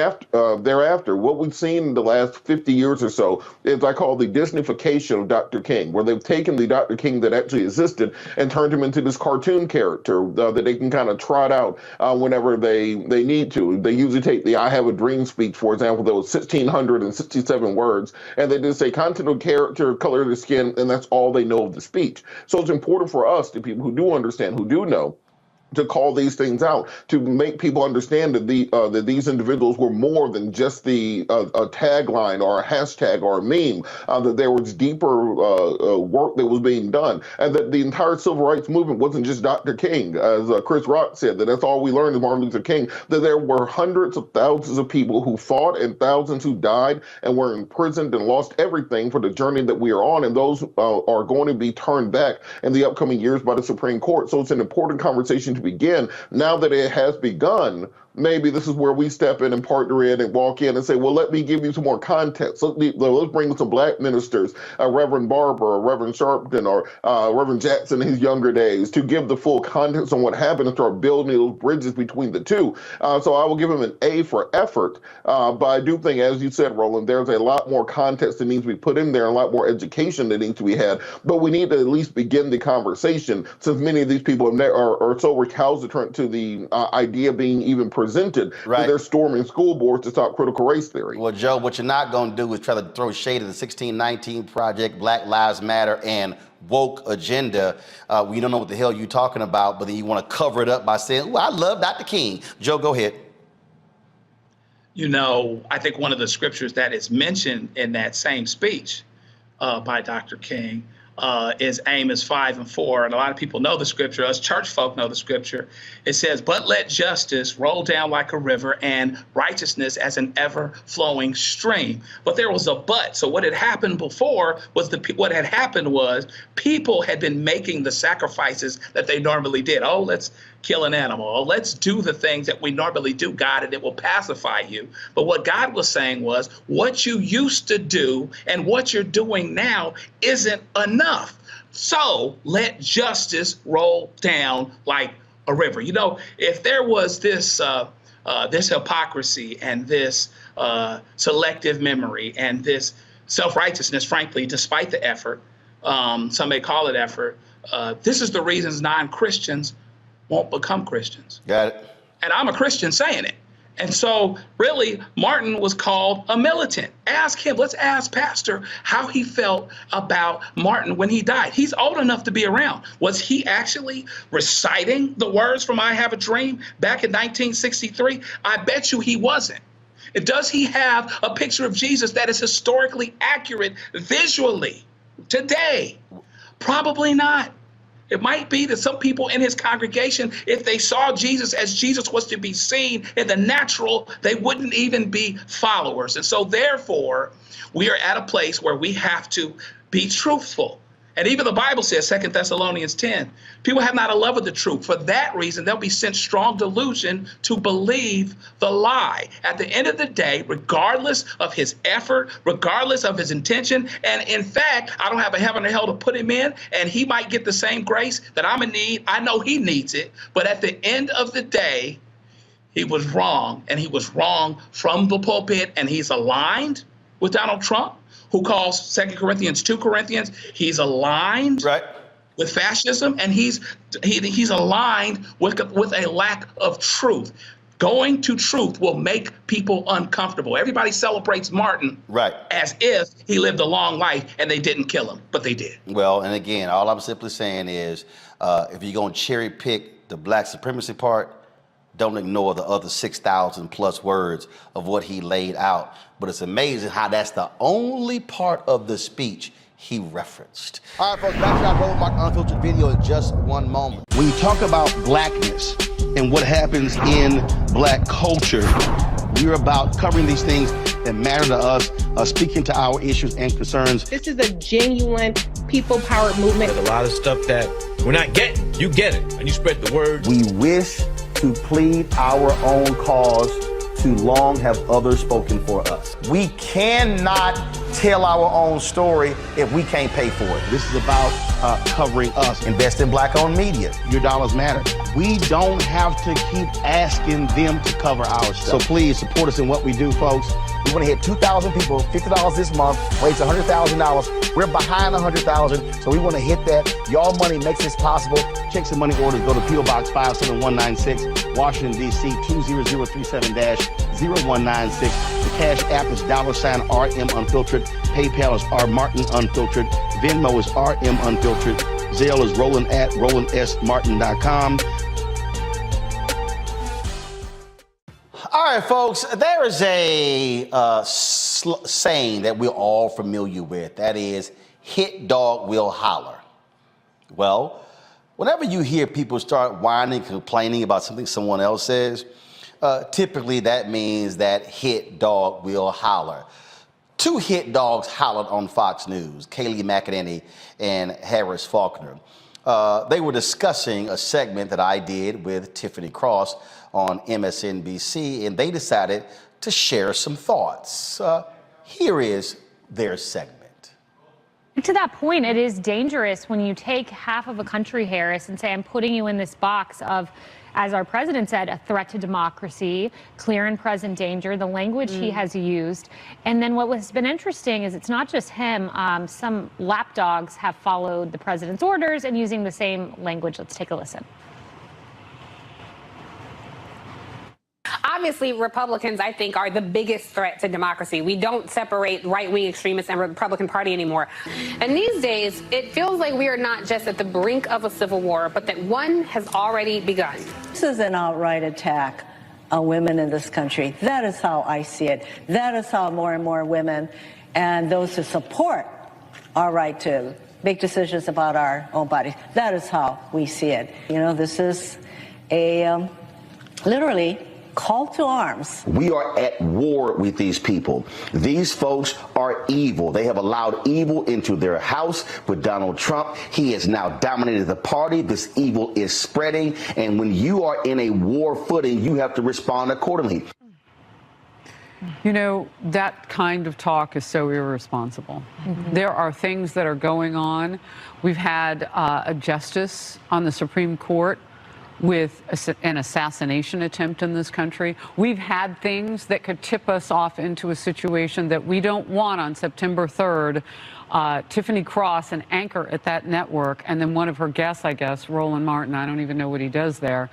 thereafter. What we've seen in the last 50 years or so is I call the Disneyfication of Dr. King, where they've taken the Dr. King that actually existed and turned him into this cartoon character that they can kind of trot out whenever they need to. They usually take the I Have a Dream speech, for example, that was 1,667 words, and they just say content of character, color of the skin, and that's all they know of the speech. So it's important for us, the people who do understand, who do know, to call these things out, to make people understand that that these individuals were more than just a tagline or a hashtag or a meme, that there was deeper work that was being done, and that the entire civil rights movement wasn't just Dr. King. As Chris Rock said, that's all we learned of Martin Luther King, that there were hundreds of thousands of people who fought and thousands who died and were imprisoned and lost everything for the journey that we are on, and those are going to be turned back in the upcoming years by the Supreme Court. So it's an important conversation to begin. Now that it has begun, maybe this is where we step in and partner in and walk in and say, well, let me give you some more context. Let's bring some black ministers, Reverend Barber or Reverend Sharpton or Reverend Jackson in his younger days, to give the full context on what happened and start building those bridges between the two. So I will give him an A for effort. But I do think, as you said, Roland, there's a lot more context that needs to be put in there, and a lot more education that needs to be had. But we need to at least begin the conversation, since many of these people are so recalcitrant to the idea being even presented, that they're storming school boards to stop critical race theory. Well, Joe, what you're not going to do is try to throw shade at the 1619 Project, Black Lives Matter, and woke agenda. We don't know what the hell you're talking about, but then you want to cover it up by saying, "Oh, I love Dr. King." Joe, go ahead. I think one of the scriptures that is mentioned in that same speech by Dr. King is Amos 5:4. And a lot of people know the scripture. Us church folk know the scripture. It says, "But let justice roll down like a river and righteousness as an ever-flowing stream." But there was a but. So what had happened before was what had happened was people had been making the sacrifices that they normally did. Oh, let's kill an animal. Oh, let's do the things that we normally do, God, and it will pacify you. But what God was saying was, what you used to do and what you're doing now isn't enough. So let justice roll down like a river. If there was this hypocrisy and this selective memory and this self-righteousness, frankly, despite the effort, some may call it effort, this is the reasons non-Christians won't become Christians. Got it. And I'm a Christian saying it. And so really, Martin was called a militant. Ask him, let's ask Pastor how he felt about Martin when he died. He's old enough to be around. Was he actually reciting the words from I Have a Dream back in 1963? I bet you he wasn't. Does he have a picture of Jesus that is historically accurate visually today? Probably not. It might be that some people in his congregation, if they saw Jesus as Jesus was to be seen in the natural, they wouldn't even be followers. And so therefore, we are at a place where we have to be truthful. And even the Bible says, 2 Thessalonians 10, people have not a love of the truth. For that reason, they'll be sent strong delusion to believe the lie. At the end of the day, regardless of his effort, regardless of his intention, and in fact, I don't have a heaven or hell to put him in, and he might get the same grace that I'm in need. I know he needs it. But at the end of the day, he was wrong, and he was wrong from the pulpit, and he's aligned with Donald Trump, who calls 2 Corinthians 2 Corinthians. He's aligned with fascism, and he's aligned with a lack of truth. Going to truth will make people uncomfortable. Everybody celebrates Martin as if he lived a long life and they didn't kill him, but they did. Well, and again, all I'm simply saying is, if you're going to cherry pick the black supremacy part, don't ignore the other 6,000 plus words of what he laid out. But it's amazing how that's the only part of the speech he referenced. All right, folks, back to our Roland Martin Unfiltered video in just one moment. When you talk about blackness and what happens in black culture, we're about covering these things that matter to us, speaking to our issues and concerns. This is a genuine people-powered movement. There's a lot of stuff that we're not getting. You get it, and you spread the word. We wish to plead our own cause. Too long have others spoken for us. We cannot tell our own story if we can't pay for it. This is about covering us. Invest in black-owned media. Your dollars matter. We don't have to keep asking them to cover our stuff. So please support us in what we do, folks. We want to hit 2,000 people, $50 this month, raise $100,000. We're behind 100,000, so we want to hit that. Y'all money makes this possible. Check some money orders. Go to P.O. Box 57196, Washington, D.C. 20037-0196. The Cash App is $RM Unfiltered. PayPal is R Martin Unfiltered. Venmo is RM Unfiltered. Zelle is Roland at RolandSMartin.com. All right, folks, there is a saying that we're all familiar with. That is, hit dog will holler. Well, whenever you hear people start whining, complaining about something someone else says, typically that means that hit dog will holler. Two hit dogs hollered on Fox News, Kayleigh McEnany and Harris Faulkner. They were discussing a segment that I did with Tiffany Cross on MSNBC, and they decided to share some thoughts. Here is their segment. To that point, it is dangerous when you take half of a country, Harris, and say, I'm putting you in this box of, as our president said, a threat to democracy, clear and present danger, the language he has used. And then what has been interesting is it's not just him. Some lapdogs have followed the president's orders and using the same language. Let's take a listen. Obviously, Republicans, I think, are the biggest threat to democracy. We don't separate right-wing extremists and Republican Party anymore. And these days, it feels like we are not just at the brink of a civil war, but that one has already begun. This is an outright attack on women in this country. That is how I see it. That is how more and more women and those who support our right to make decisions about our own bodies, that is how we see it. You know, this is a literally call to arms. We are at war with these people. These folks are evil. They have allowed evil into their house with Donald Trump. He has now dominated the party. This evil is spreading. And when you are in a war footing, you have to respond accordingly. You know, that kind of talk is so irresponsible. There are things that are going on. We've had a justice on the Supreme Court with an assassination attempt in this country. We've had things that could tip us off into a situation that we don't want on September 3rd. Tiffany Cross, an anchor at that network, and then one of her guests, I guess, Roland Martin, I don't even know what he does there,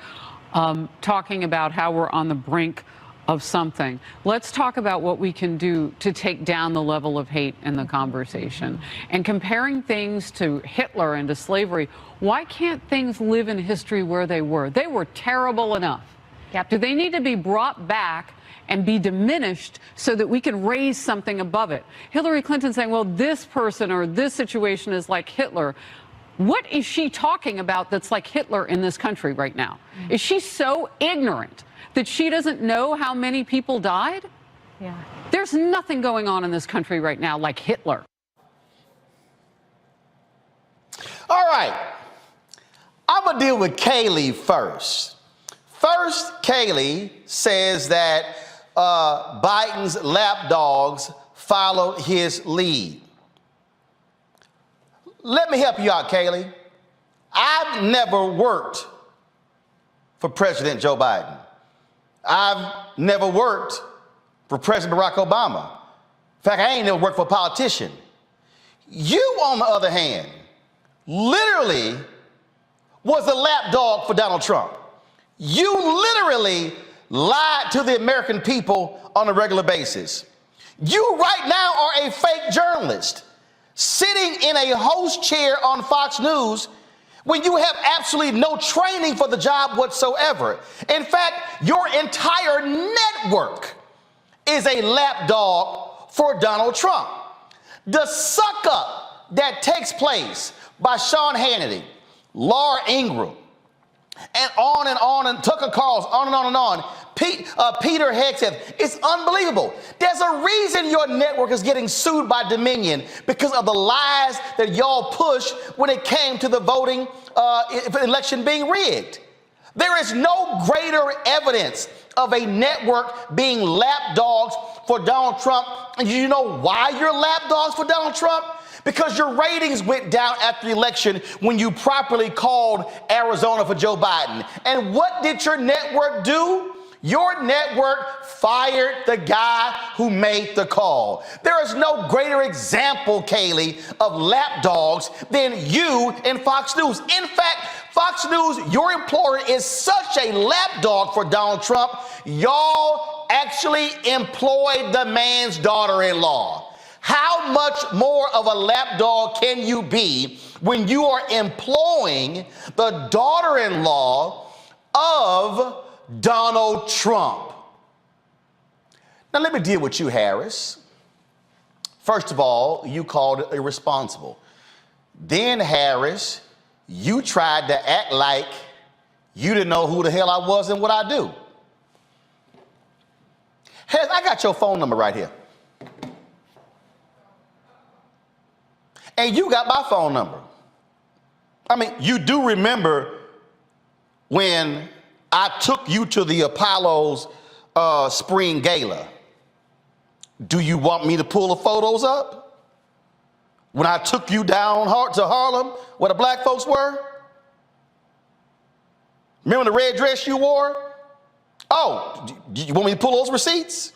talking about how we're on the brink of something. Let's talk about what we can do to take down the level of hate in the conversation. And comparing things to Hitler and to slavery, why can't things live in history where they were? They were terrible enough. Yep. Do they need to be brought back and be diminished so that we can raise something above it? Hillary Clinton saying, well, this person or this situation is like Hitler. What is she talking about that's like Hitler in this country right now? Is she so ignorant that she doesn't know how many people died? Yeah. There's nothing going on in this country right now like Hitler. All right. I'm going to deal with Kayleigh first. First, Kayleigh says that Biden's lapdogs followed his lead. Let me help you out, Kayleigh. I've never worked for President Joe Biden. I've never worked for President Barack Obama. In fact, I ain't never worked for a politician. You, on the other hand, literally was a lapdog for Donald Trump. You literally lied to the American people on a regular basis. You right now are a fake journalist sitting in a host chair on Fox News when you have absolutely no training for the job whatsoever. In fact, your entire network is a lapdog for Donald Trump. The suck up that takes place by Sean Hannity, Laura Ingraham, and on, and Tucker Carlson, on and on and on. Peter Hegseth, it's unbelievable. There's a reason your network is getting sued by Dominion because of the lies that y'all pushed when it came to the voting election being rigged. There is no greater evidence of a network being lapdogs for Donald Trump. And you know why you're lapdogs for Donald Trump? Because your ratings went down after the election when you properly called Arizona for Joe Biden. And what did your network do? Your network fired the guy who made the call. There is no greater example, Kayleigh, of lapdogs than you and Fox News. In fact, Fox News, your employer, is such a lapdog for Donald Trump, y'all actually employed the man's daughter-in-law. How much more of a lapdog can you be when you are employing the daughter-in-law of Donald Trump? Now, let me deal with you, Harris. First of all, you called it irresponsible. Then, Harris, you tried to act like you didn't know who the hell I was and what I do. Harris, I got your phone number right here. And you got my phone number. I mean, you do remember when I took you to the Apollo's spring gala. Do you want me to pull the photos up? When I took you down to Harlem, where the black folks were? Remember the red dress you wore? Oh, do you want me to pull those receipts?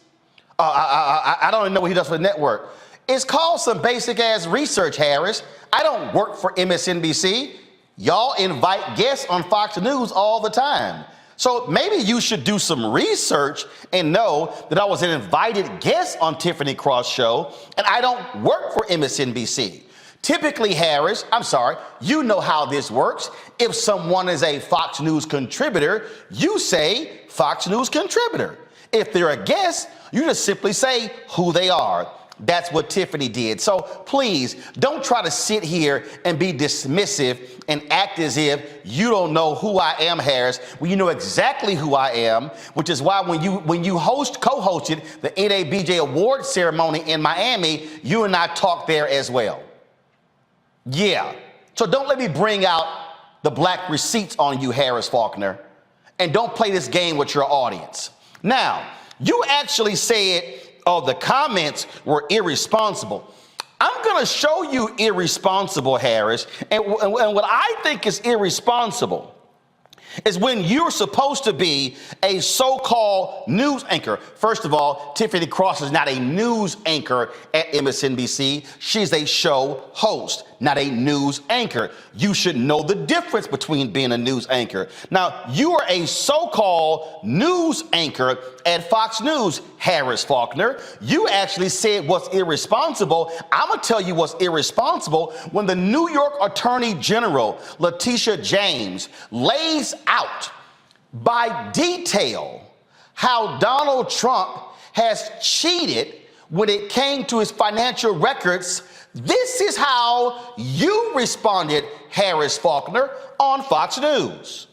I don't even know what he does for the network. It's called some basic ass research, Harris. I don't work for MSNBC. Y'all invite guests on Fox News all the time. So maybe you should do some research and know that I was an invited guest on Tiffany Cross show, and I don't work for MSNBC. Typically, Harris, I'm sorry, you know how this works. If someone is a Fox News contributor, you say Fox News contributor. If they're a guest, you just simply say who they are. That's what Tiffany did. So please don't try to sit here and be dismissive and act as if you don't know who I am, Harris, when you know exactly who I am, which is why when you co-hosted the NABJ award ceremony in Miami, you and I talked there as well. Yeah. So don't let me bring out the black receipts on you, Harris Faulkner, and don't play this game with your audience. Now, you actually said the comments were irresponsible. I'm going to show you irresponsible, Harris. And what I think is irresponsible is when you're supposed to be a so-called news anchor. First of all, Tiffany Cross is not a news anchor at MSNBC. She's a show host, not a news anchor. You should know the difference between being a news anchor. Now, you are a so-called news anchor at Fox News, Harris Faulkner. You actually said what's irresponsible. I'm going to tell you what's irresponsible when the New York Attorney General, Letitia James, lays out by detail how Donald Trump has cheated when it came to his financial records. This is how you responded, Harris Faulkner, on Fox News.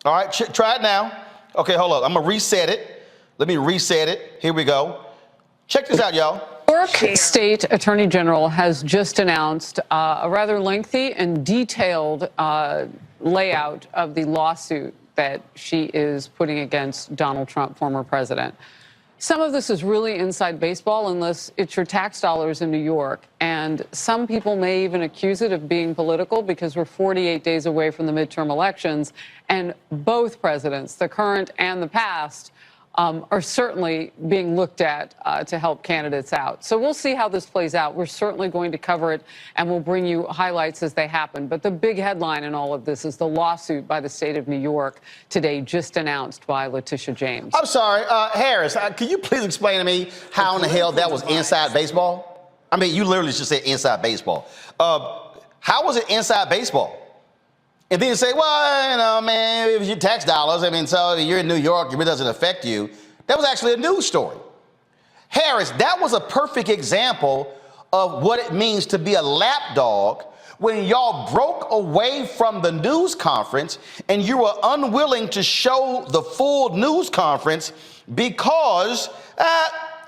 All right, try it now. Okay, hold on. I'm going to reset it. Let me reset it. Here we go. Check this out, y'all. New York State Attorney General has just announced a rather lengthy and detailed layout of the lawsuit that she is putting against Donald Trump, former president. Some of this is really inside baseball unless it's your tax dollars in New York. And some people may even accuse it of being political because we're 48 days away from the midterm elections. And both presidents, the current and the past, are certainly being looked at to help candidates out. So we'll see how this plays out. We're certainly going to cover it, and we'll bring you highlights as they happen. But the big headline in all of this is the lawsuit by the state of New York today, just announced by Letitia James. I'm sorry, Harris, can you please explain to me how in the hell that was inside baseball? I mean, you literally just said inside baseball. How was it inside baseball? And then you say, well, you know, man, it was your tax dollars. I mean, so you're in New York, it really doesn't affect you. That was actually a news story. Harris, that was a perfect example of what it means to be a lapdog when y'all broke away from the news conference and you were unwilling to show the full news conference because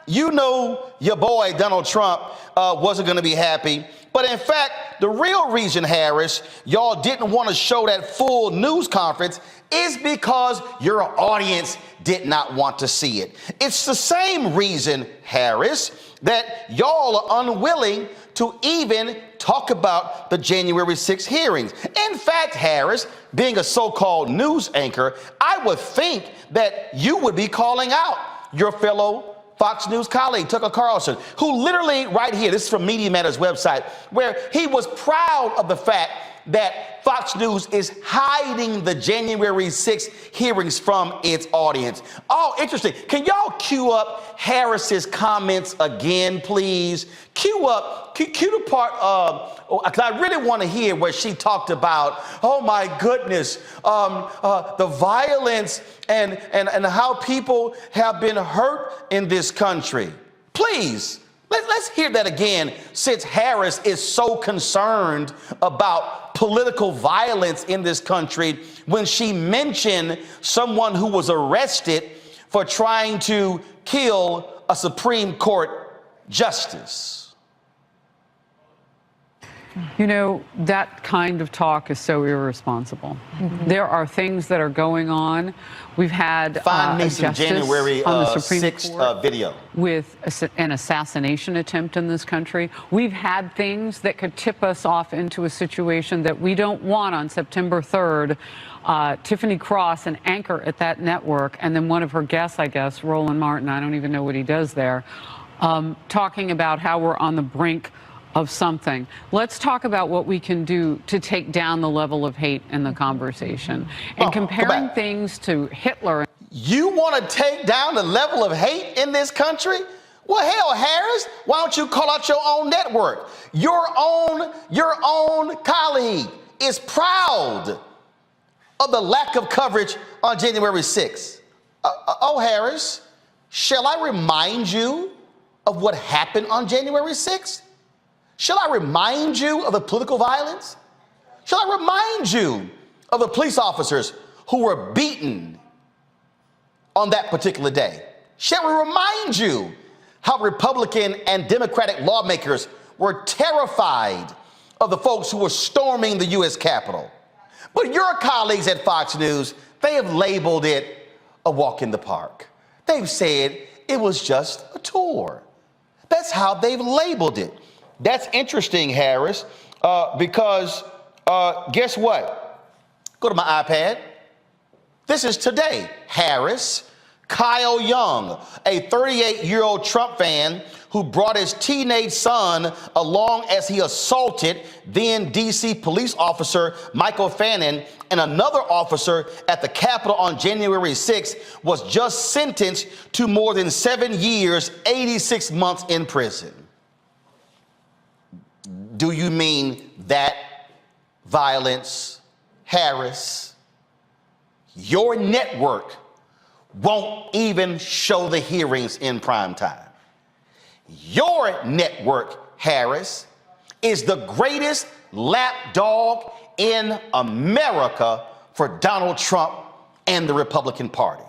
you know your boy Donald Trump wasn't going to be happy. But in fact, the real reason, Harris, y'all didn't want to show that full news conference is because your audience did not want to see it. It's the same reason, Harris, that y'all are unwilling to even talk about the January 6th hearings. In fact, Harris, being a so-called news anchor, I would think that you would be calling out your fellow Fox News colleague, Tucker Carlson, who literally right here, this is from Media Matters website, where he was proud of the fact that Fox News is hiding the January 6th hearings from its audience. Oh, interesting. Can y'all cue up Harris's comments again, please? Cue the part, because I really want to hear where she talked about, oh my goodness, the violence and how people have been hurt in this country. Please. Let's hear that again, since Harris is so concerned about political violence in this country when she mentioned someone who was arrested for trying to kill a Supreme Court justice. You know, that kind of talk is so irresponsible. There are things that are going on. We've had Find me some justice January on the Supreme 6th Court video with an assassination attempt in this country. We've had things that could tip us off into a situation that we don't want on September 3rd. Tiffany Cross, an anchor at that network, and then one of her guests, I guess, Roland Martin, I don't even know what he does there, talking about how we're on the brink of something. Let's talk about what we can do to take down the level of hate in the conversation. And comparing things to Hitler. You want to take down the level of hate in this country? Well, hell, Harris, why don't you call out your own network? Your own colleague is proud of the lack of coverage on January 6th. Oh, Harris, shall I remind you of what happened on January 6th? Shall I remind you of the political violence? Shall I remind you of the police officers who were beaten on that particular day? Shall we remind you how Republican and Democratic lawmakers were terrified of the folks who were storming the U.S. Capitol? But your colleagues at Fox News, they have labeled it a walk in the park. They've said it was just a tour. That's how they've labeled it. That's interesting, Harris, because guess what? Go to my iPad. This is today. Harris, Kyle Young, a 38-year-old Trump fan who brought his teenage son along as he assaulted then D.C. police officer Michael Fannin and another officer at the Capitol on January 6th, was just sentenced to more than 7 years, 86 months in prison. Do you mean that violence, Harris? Your network won't even show the hearings in prime time. Your network, Harris, is the greatest lapdog in America for Donald Trump and the Republican Party.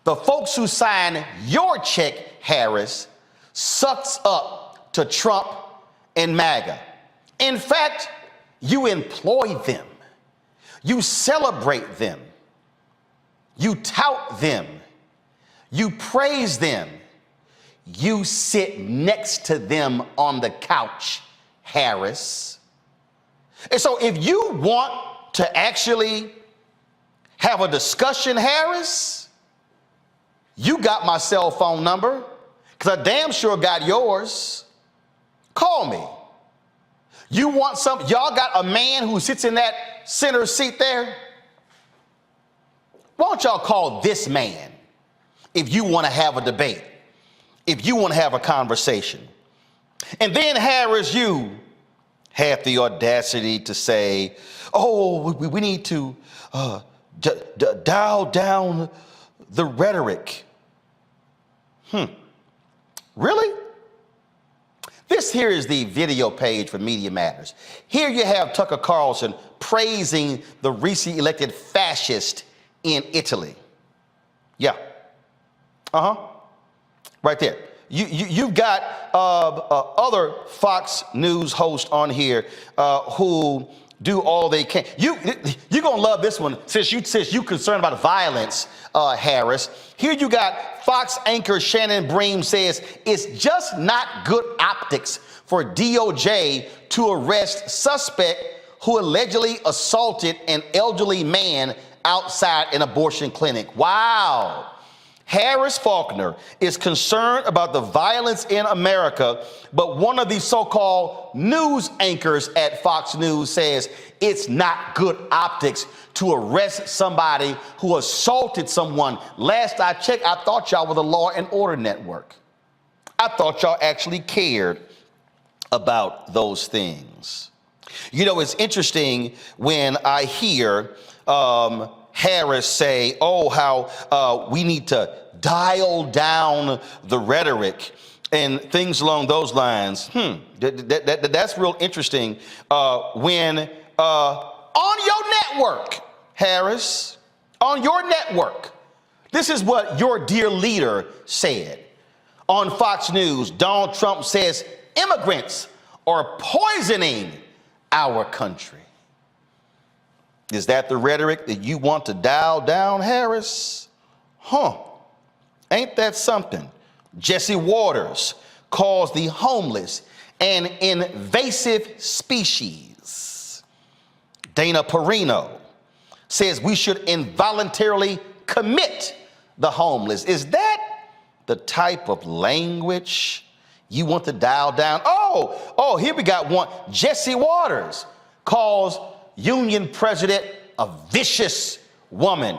The folks who sign your check, Harris, sucks up to Trump and MAGA. In fact, you employ them, you celebrate them, you tout them, you praise them, you sit next to them on the couch, Harris. And so if you want to actually have a discussion, Harris, You got my cell phone number, because I damn sure got yours. Call me. You want some, y'all got a man who sits in that center seat there? Why don't y'all call this man if you want to have a debate, if you want to have a conversation? And then, Harris, you had the audacity to say, oh, we need to dial down the rhetoric. Really? This here is the video page for Media Matters. Here you have Tucker Carlson praising the recently elected fascist in Italy. Yeah. Right there. You've got other Fox News hosts on here who do all they can. You're gonna love this one since you're concerned about violence, Harris. Here you got Fox anchor Shannon Bream says it's just not good optics for DOJ to arrest suspect who allegedly assaulted an elderly man outside an abortion clinic. Wow. Harris Faulkner is concerned about the violence in America, but one of the so-called news anchors at Fox News says it's not good optics to arrest somebody who assaulted someone. Last I checked, I thought y'all were the Law and Order Network. I thought y'all actually cared about those things. You know, it's interesting when I hear Harris say, oh, how we need to dial down the rhetoric and things along those lines. That's real interesting when on your network, Harris, on your network, this is what your dear leader said. On Fox News, Donald Trump says immigrants are poisoning our country. Is that the rhetoric that you want to dial down, Harris? Ain't that something? Jesse Waters calls the homeless an invasive species. Dana Perino says we should involuntarily commit the homeless. Is that the type of language you want to dial down? Oh, here we got one. Jesse Waters calls union president a vicious woman.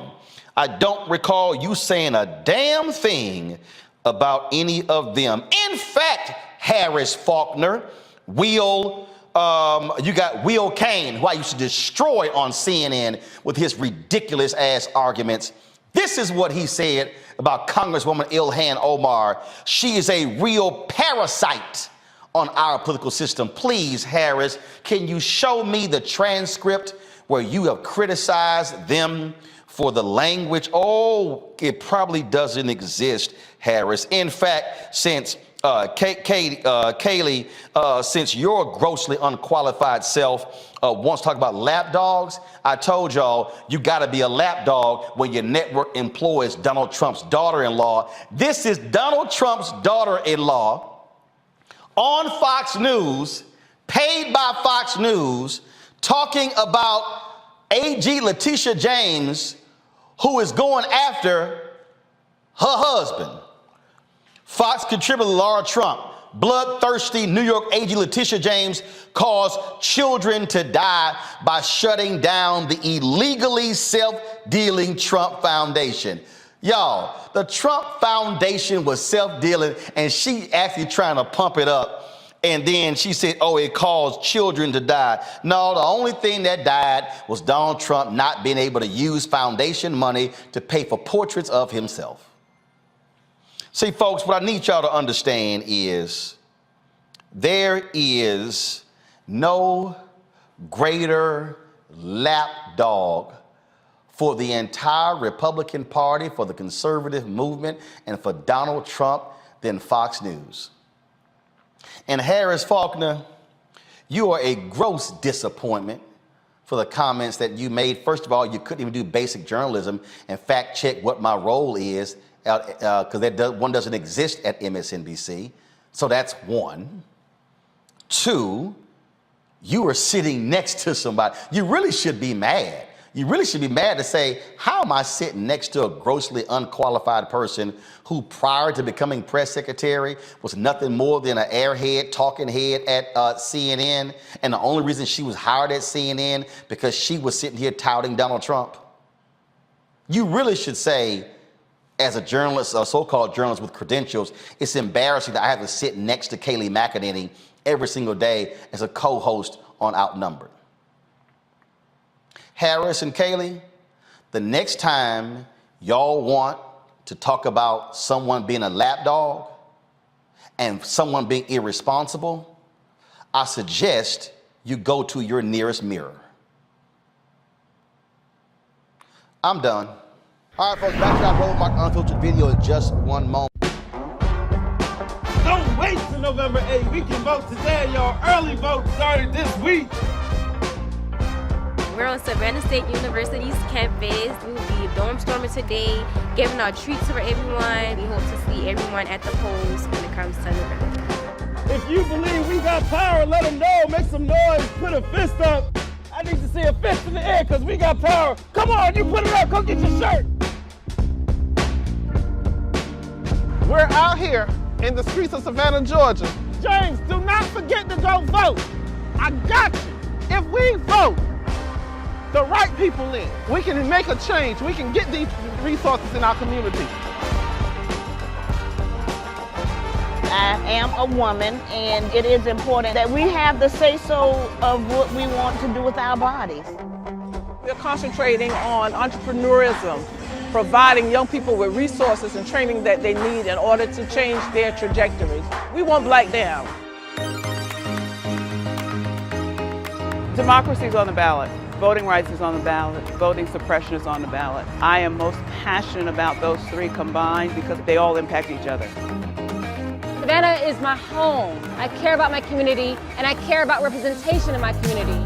I don't recall you saying a damn thing about any of them. In fact, Harris Faulkner, you got Will Cain, who I used to destroy on CNN with his ridiculous ass arguments. This is what he said about Congresswoman Ilhan Omar. She is a real parasite on our political system. Please, Harris, can you show me the transcript where you have criticized them for the language? Oh, it probably doesn't exist, Harris. In fact, since Kaylee, since your grossly unqualified self wants to talk about lapdogs, I told y'all you got to be a lapdog when your network employs Donald Trump's daughter-in-law. This is Donald Trump's daughter-in-law on Fox News, paid by Fox News, talking about AG Letitia James, who is going after her husband. Fox contributor Laura Trump, bloodthirsty New York AG Letitia James caused children to die by shutting down the illegally self-dealing Trump Foundation. Y'all, the Trump Foundation was self-dealing and she actually trying to pump it up. And then she said, oh, it caused children to die. No, the only thing that died was Donald Trump not being able to use foundation money to pay for portraits of himself. See, folks, what I need y'all to understand is there is no greater lapdog for the entire Republican Party, for the conservative movement, and for Donald Trump than Fox News. And Harris Faulkner, you are a gross disappointment for the comments that you made. First of all, you couldn't even do basic journalism and fact check what my role is, because one doesn't exist at MSNBC. So that's one. Two, you are sitting next to somebody. You really should be mad. You really should be mad to say, how am I sitting next to a grossly unqualified person who prior to becoming press secretary was nothing more than an airhead, talking head at CNN, and the only reason she was hired at CNN because she was sitting here touting Donald Trump? You really should say, as a journalist, a so-called journalist with credentials, it's embarrassing that I have to sit next to Kayleigh McEnany every single day as a co-host on Outnumbered. Harris and Kayleigh, the next time y'all want to talk about someone being a lapdog and someone being irresponsible, I suggest you go to your nearest mirror. I'm done. All right, folks, back to that Roland Unfiltered video in just one moment. Don't wait till November 8th. We can vote today, y'all. Early vote started this week. We're on Savannah State University's campus. We will be dorm storming today, giving out treats for everyone. We hope to see everyone at the polls when it comes to November. If you believe we got power, let them know. Make some noise. Put a fist up. I need to see a fist in the air because we got power. Come on, you put it up. Go get your shirt. We're out here in the streets of Savannah, Georgia. James, do not forget to go vote. I got you. If we vote the right people in, we can make a change. We can get these resources in our community. I am a woman, and it is important that we have the say-so of what we want to do with our bodies. We're concentrating on entrepreneurism, providing young people with resources and training that they need in order to change their trajectories. We want Black down. Democracy is on the ballot. Voting rights is on the ballot. Voting suppression is on the ballot. I am most passionate about those three combined because they all impact each other. Savannah is my home. I care about my community, and I care about representation in my community.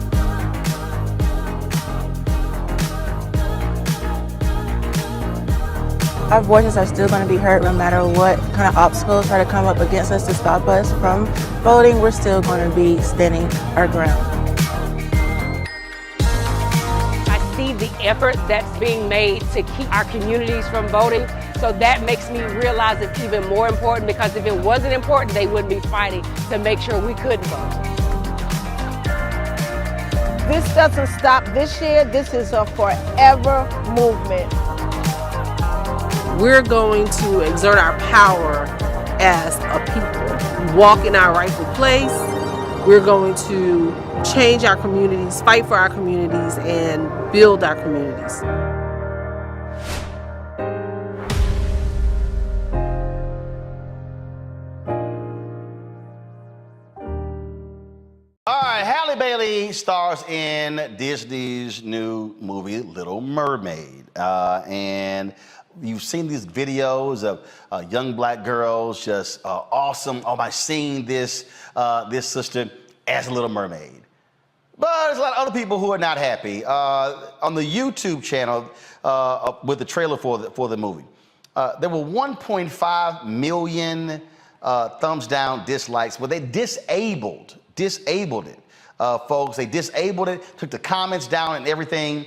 Our voices are still going to be heard no matter what kind of obstacles try to come up against us to stop us from voting. We're still going to be standing our ground. The effort that's being made to keep our communities from voting. So that makes me realize it's even more important, because if it wasn't important, they wouldn't be fighting to make sure we couldn't vote. This doesn't stop this year. This is a forever movement. We're going to exert our power as a people, walk in our rightful place. We're going to change our communities, fight for our communities, and build our communities. All right, Halle Bailey stars in Disney's new movie, Little Mermaid. And you've seen these videos of young Black girls just awesome. Oh, I've seen this sister as a Little Mermaid. But there's a lot of other people who are not happy. On the YouTube channel with the trailer for the movie, there were 1.5 million thumbs down dislikes. Well, they disabled it, folks. They disabled it, took the comments down and everything.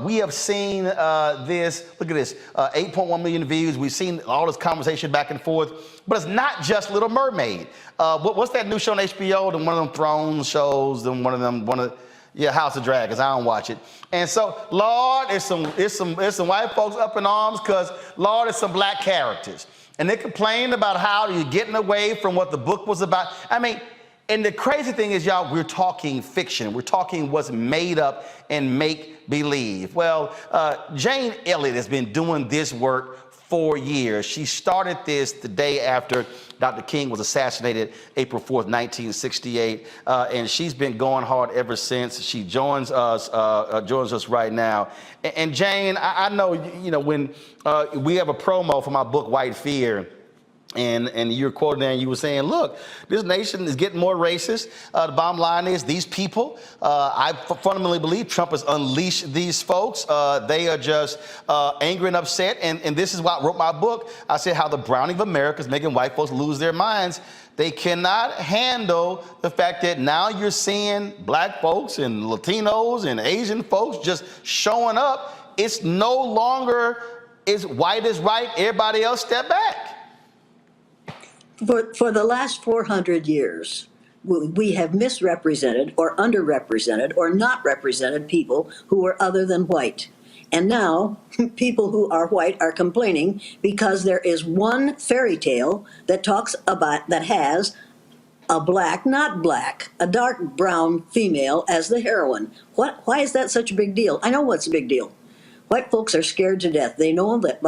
We have seen this. Look at this, 8.1 million views. We've seen all this conversation back and forth. But it's not just Little Mermaid. What's that new show on HBO? One of them Thrones shows, House of Dragons. I don't watch it. And so, Lord, there's some white folks up in arms because, Lord, there's some Black characters. And they complain about how you're getting away from what the book was about. I mean, and the crazy thing is, y'all, we're talking fiction. We're talking what's made up and make believe. Well, Jane Elliott has been doing this work for years. She started this the day after Dr. King was assassinated, April 4th, 1968, and she's been going hard ever since. She joins us right now. And Jane, I know, when we have a promo for my book, White Fear, And you're quoting there and you were saying, look, this nation is getting more racist. The bottom line is these people, I fundamentally believe Trump has unleashed these folks. They are just angry and upset. And this is why I wrote my book. I said how the browning of America is making white folks lose their minds. They cannot handle the fact that now you're seeing black folks and Latinos and Asian folks just showing up. It's no longer is white is right, everybody else step back. For the last 400 years, we have misrepresented or underrepresented or not represented people who are other than white. And now people who are white are complaining because there is one fairy tale that talks about, that has a black, not black, a dark brown female as the heroine. Why is that such a big deal? I know what's a big deal. White folks are scared to death. They know that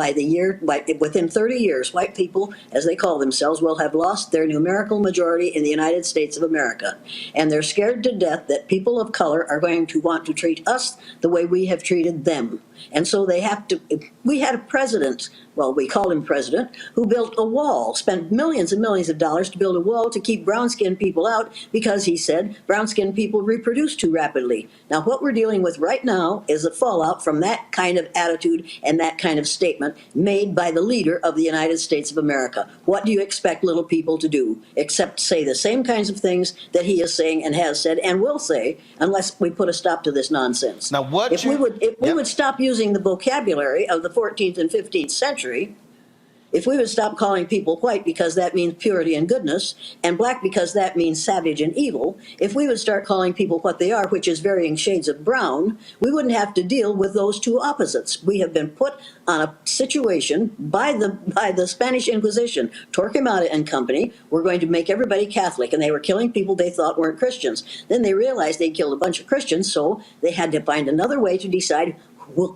within 30 years, white people, as they call themselves, will have lost their numerical majority in the United States of America. And they're scared to death that people of color are going to want to treat us the way we have treated them. And so they have to, we had a president, well, we called him president, who built a wall, spent millions and millions of dollars to build a wall to keep brown-skinned people out because he said brown-skinned people reproduce too rapidly. Now, what we're dealing with right now is a fallout from that kind of attitude and that kind of statement made by the leader of the United States of America. What do you expect little people to do except say the same kinds of things that he is saying and has said and will say unless we put a stop to this nonsense? Now, if we would stop using the vocabulary of the 14th and 15th century, if we would stop calling people white because that means purity and goodness, and black because that means savage and evil, if we would start calling people what they are, which is varying shades of brown, we wouldn't have to deal with those two opposites. We have been put on a situation by the Spanish Inquisition. Torquemada and company were going to make everybody Catholic, and they were killing people they thought weren't Christians. Then they realized they'd killed a bunch of Christians, so they had to find another way to decide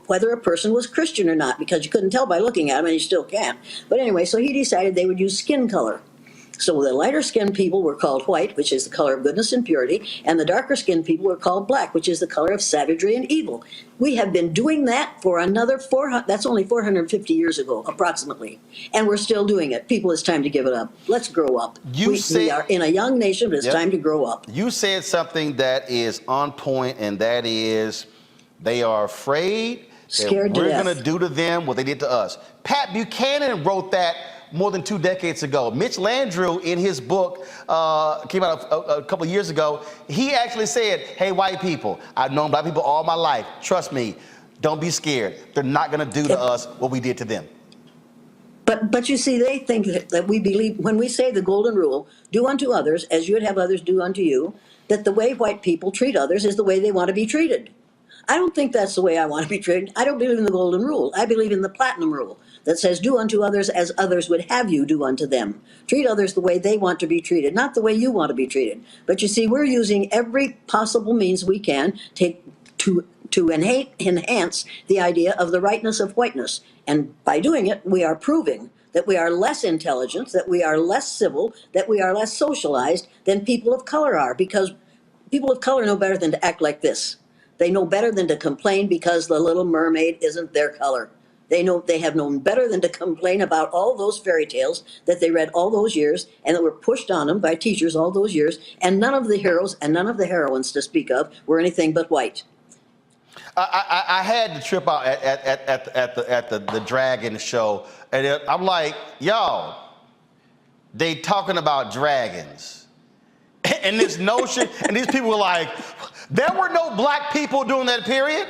whether a person was Christian or not, because you couldn't tell by looking at him, and you still can't. But anyway, so he decided they would use skin color. So the lighter-skinned people were called white, which is the color of goodness and purity, and the darker-skinned people were called black, which is the color of savagery and evil. We have been doing that for another 400, that's only 450 years ago, approximately. And we're still doing it. People, it's time to give it up. Let's grow up. We are in a young nation, but it's time to grow up. You said something that is on point, and that is they are afraid that we're going to do to them what they did to us. Pat Buchanan wrote that more than 2 decades ago. Mitch Landrieu, in his book, came out a couple of years ago, he actually said, hey, white people, I've known black people all my life. Trust me, don't be scared. They're not going to do to us what we did to them. But you see, they think that we believe, when we say the golden rule, do unto others as you would have others do unto you, that the way white people treat others is the way they want to be treated. I don't think that's the way I want to be treated. I don't believe in the golden rule. I believe in the platinum rule that says do unto others as others would have you do unto them. Treat others the way they want to be treated, not the way you want to be treated. But you see, we're using every possible means we can to enhance the idea of the rightness of whiteness. And by doing it, we are proving that we are less intelligent, that we are less civil, that we are less socialized than people of color are, because people of color know better than to act like this. They know better than to complain because the little mermaid isn't their color. They have known better than to complain about all those fairy tales that they read all those years and that were pushed on them by teachers all those years. And none of the heroes and none of the heroines to speak of were anything but white. I had to trip out at the dragon show, and I'm like, y'all, they talking about dragons, and this notion, and these people were like, there were no black people during that period.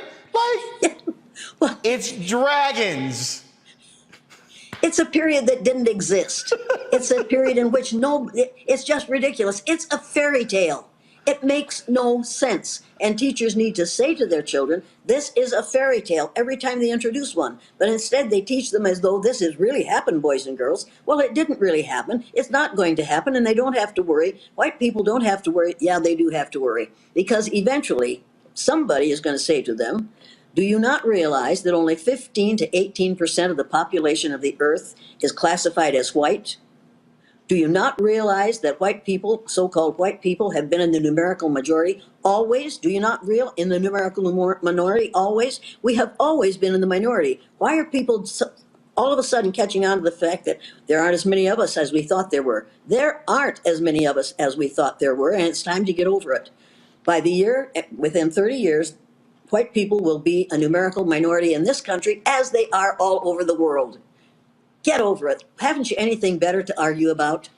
Like, it's dragons. It's a period that didn't exist. It's a period in which it's just ridiculous. It's a fairy tale. It makes no sense. And teachers need to say to their children, this is a fairy tale every time they introduce one. But instead they teach them as though this has really happened, boys and girls. Well, it didn't really happen. It's not going to happen, and they don't have to worry. White people don't have to worry. Yeah, they do have to worry. Because eventually somebody is going to say to them, do you not realize that only 15 to 18% of the population of the earth is classified as white? Do you not realize that white people, so-called white people, have been in the numerical majority always? Do you not realize in the numerical minority always? We have always been in the minority. Why are people all of a sudden catching on to the fact that there aren't as many of us as we thought there were. There aren't as many of us as we thought there were, and it's time to get over it. By the year, within 30 years, white people will be a numerical minority in this country as they are all over the world. Get over it. Haven't you anything better to argue about?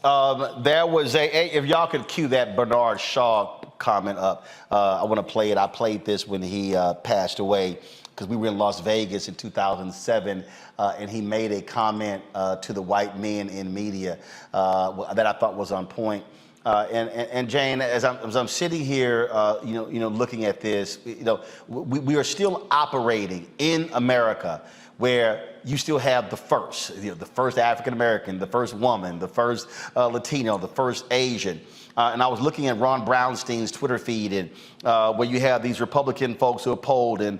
There was if y'all could cue that Bernard Shaw comment up, I want to play it. I played this when he passed away because we were in Las Vegas in 2007, and he made a comment to the white men in media that I thought was on point. And Jane, as I'm sitting here, looking at this, we are still operating in America where you still have the first African American, the first woman, the first Latino, the first Asian. And I was looking at Ron Brownstein's Twitter feed, and where you have these Republican folks who are polled, and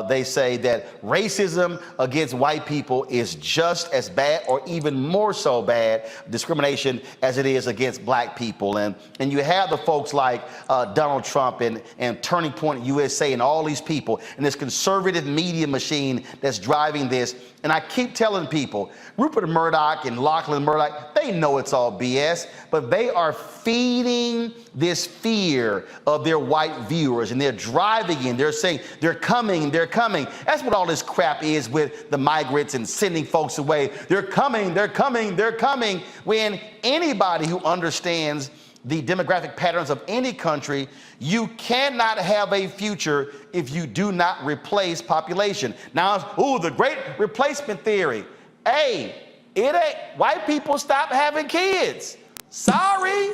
they say that racism against white people is just as bad or even more so bad discrimination as it is against black people. And you have the folks like Donald Trump and Turning Point USA and all these people and this conservative media machine that's driving this. And I keep telling people, Rupert Murdoch and Lachlan Murdoch, they know it's all BS, but they are feeding this fear of their white viewers, and they're driving in. They're saying, they're coming, they're coming. That's what all this crap is with the migrants and sending folks away. They're coming, they're coming, they're coming. When anybody who understands the demographic patterns of any country, you cannot have a future if you do not replace population. Now, the great replacement theory. Hey, it ain't, white people stop having kids. Sorry.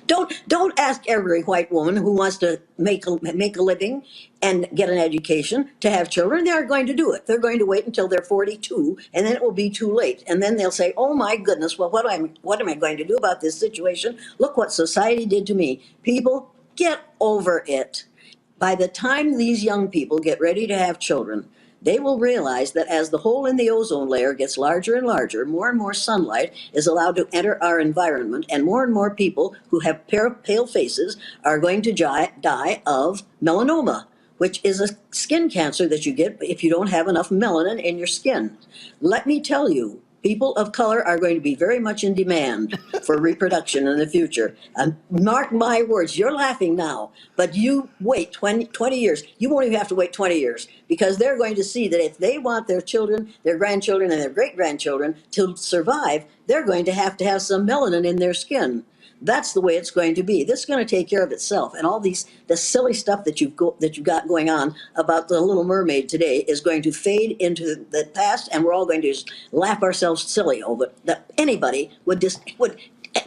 Don't ask every white woman who wants to make a living and get an education to have children. They aren't going to do it. They're going to wait until they're 42, and then it will be too late. And then they'll say, "Oh my goodness, well, what am I going to do about this situation? Look what society did to me." People, get over it. By the time these young people get ready to have children, they will realize that as the hole in the ozone layer gets larger and larger, more and more sunlight is allowed to enter our environment, and more people who have pale faces are going to die of melanoma, which is a skin cancer that you get if you don't have enough melanin in your skin. Let me tell you, people of color are going to be very much in demand for reproduction in the future. Mark my words, you're laughing now, but you wait 20 years. You won't even have to wait 20 years because they're going to see that if they want their children, their grandchildren, and their great-grandchildren to survive, they're going to have some melanin in their skin. That's the way it's going to be. This is going to take care of itself. And all the silly stuff that you've got going on about the Little Mermaid today is going to fade into the past, and we're all going to just laugh ourselves silly over it. That anybody would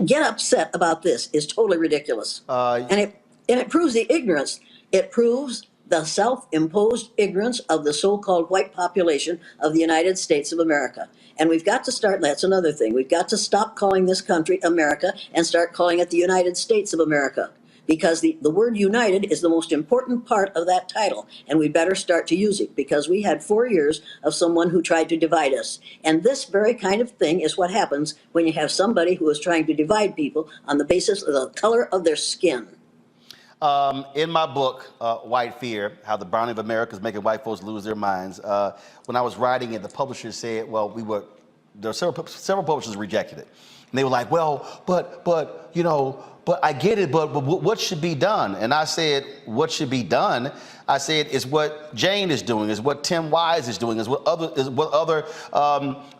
get upset about this is totally ridiculous. And it proves the ignorance. It proves the self-imposed ignorance of the so-called white population of the United States of America. And we've got to start, that's another thing, we've got to stop calling this country America and start calling it the United States of America. Because the word united is the most important part of that title. And we better start to use it because we had 4 years of someone who tried to divide us. And this very kind of thing is what happens when you have somebody who is trying to divide people on the basis of the color of their skin. In my book, White Fear, How the Browning of America is Making White Folks Lose Their Minds, when I was writing it, the publisher said, well, there were several publishers rejected it. And they were like, well, but I get it, but what should be done? And I said, what should be done? I said, is what Jane is doing, is what Tim Wise is doing, is what other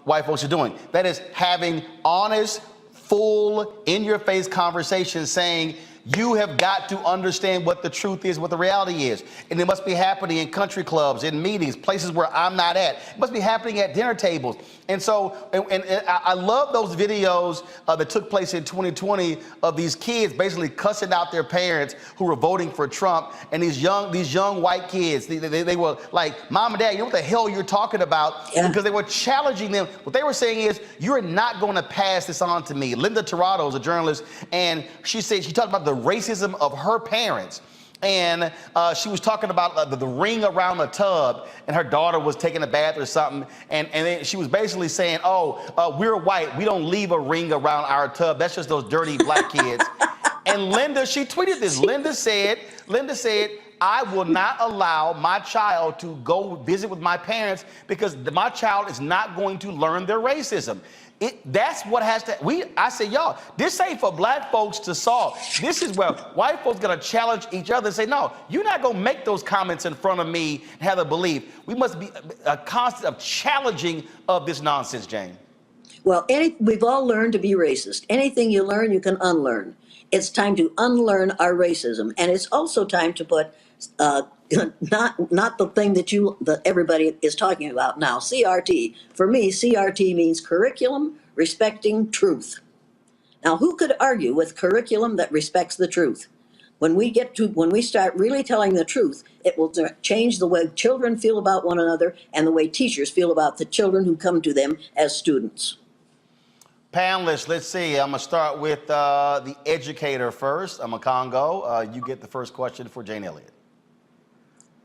white folks are doing. That is having honest, full, in-your-face conversations saying, you have got to understand what the truth is, what the reality is. And it must be happening in country clubs, in meetings, places where I'm not at. It must be happening at dinner tables. And so, and I love those videos that took place in 2020 of these kids basically cussing out their parents who were voting for Trump. And these young white kids, they were like, Mom and Dad, you know what the hell you're talking about? Yeah. Because they were challenging them. What they were saying is, you're not going to pass this on to me. Linda Tirado is a journalist, and she talked about the racism of her parents. And she was talking about the ring around the tub, and her daughter was taking a bath or something. And then she was basically saying, we're white. We don't leave a ring around our tub. That's just those dirty black kids. And Linda, she tweeted this. Linda said, I will not allow my child to go visit with my parents because my child is not going to learn their racism. That's what has to, I say, y'all, this ain't for black folks to solve. This is where white folks gonna challenge each other and say, no, you're not gonna make those comments in front of me and have the belief. We must be a constant of challenging of this nonsense, Jane. Well, we've all learned to be racist. Anything you learn, you can unlearn. It's time to unlearn our racism. And it's also time to put, not the thing that everybody is talking about now, CRT. For me, CRT means curriculum respecting truth. Now, who could argue with curriculum that respects the truth? When we start really telling the truth, it will change the way children feel about one another and the way teachers feel about the children who come to them as students. Panelists, let's see. I'm gonna start with the educator first. I'm a Congo. You get the first question for Jane Elliott.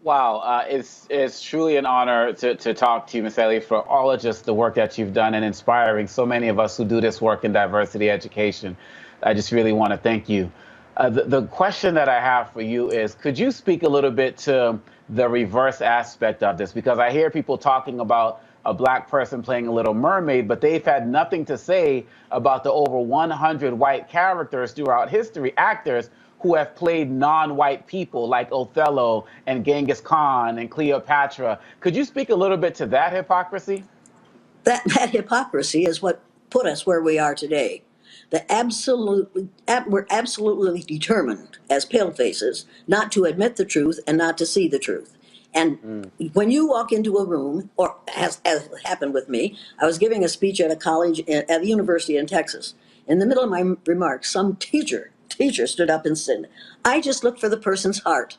Wow, it's truly an honor to talk to you, Ms. Elliott, for all of just the work that you've done and inspiring so many of us who do this work in diversity education. I just really want to thank you. The question that I have for you is, could you speak a little bit to the reverse aspect of this? Because I hear people talking about a black person playing a Little Mermaid, but they've had nothing to say about the over 100 white characters throughout history, actors who have played non-white people like Othello and Genghis Khan and Cleopatra. Could you speak a little bit to that hypocrisy? That hypocrisy is what put us where we are today. We're absolutely determined as palefaces not to admit the truth and not to see the truth. And when you walk into a room, or as happened with me, I was giving a speech at a college at the university in Texas. In the middle of my remarks, some teacher stood up and said, I just look for the person's heart.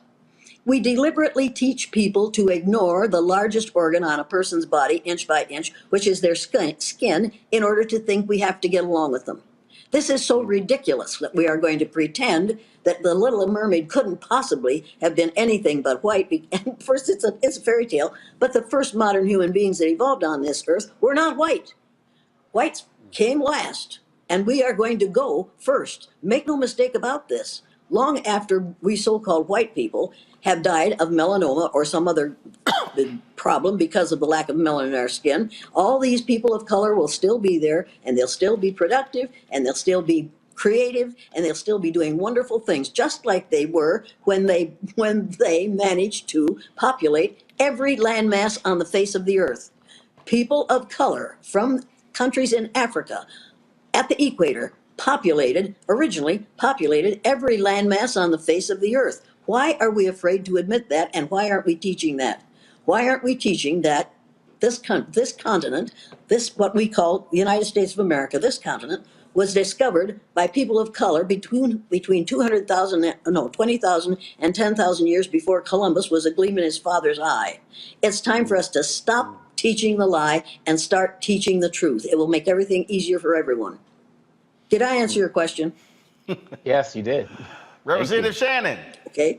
We deliberately teach people to ignore the largest organ on a person's body, inch by inch, which is their skin, in order to think we have to get along with them. This is so ridiculous that we are going to pretend that the Little Mermaid couldn't possibly have been anything but white. And first, it's a fairy tale, but the first modern human beings that evolved on this earth were not white. Whites came last, and we are going to go first. Make no mistake about this. Long after we so-called white people have died of melanoma or some other problem because of the lack of melanin in our skin, all these people of color will still be there, and they'll still be productive, and they'll still be creative, and they'll still be doing wonderful things, just like they were when they managed to populate every landmass on the face of the earth. People of color from countries in Africa at the equator originally populated every landmass on the face of the earth. Why are we afraid to admit that, and why aren't we teaching that? Why aren't we teaching that this continent, what we call the United States of America, this continent, was discovered by people of color between 20,000 and 10,000 years before Columbus was a gleam in his father's eye. It's time for us to stop teaching the lie and start teaching the truth. It will make everything easier for everyone. Did I answer your question? Yes, you did. Representative Shannon. Okay.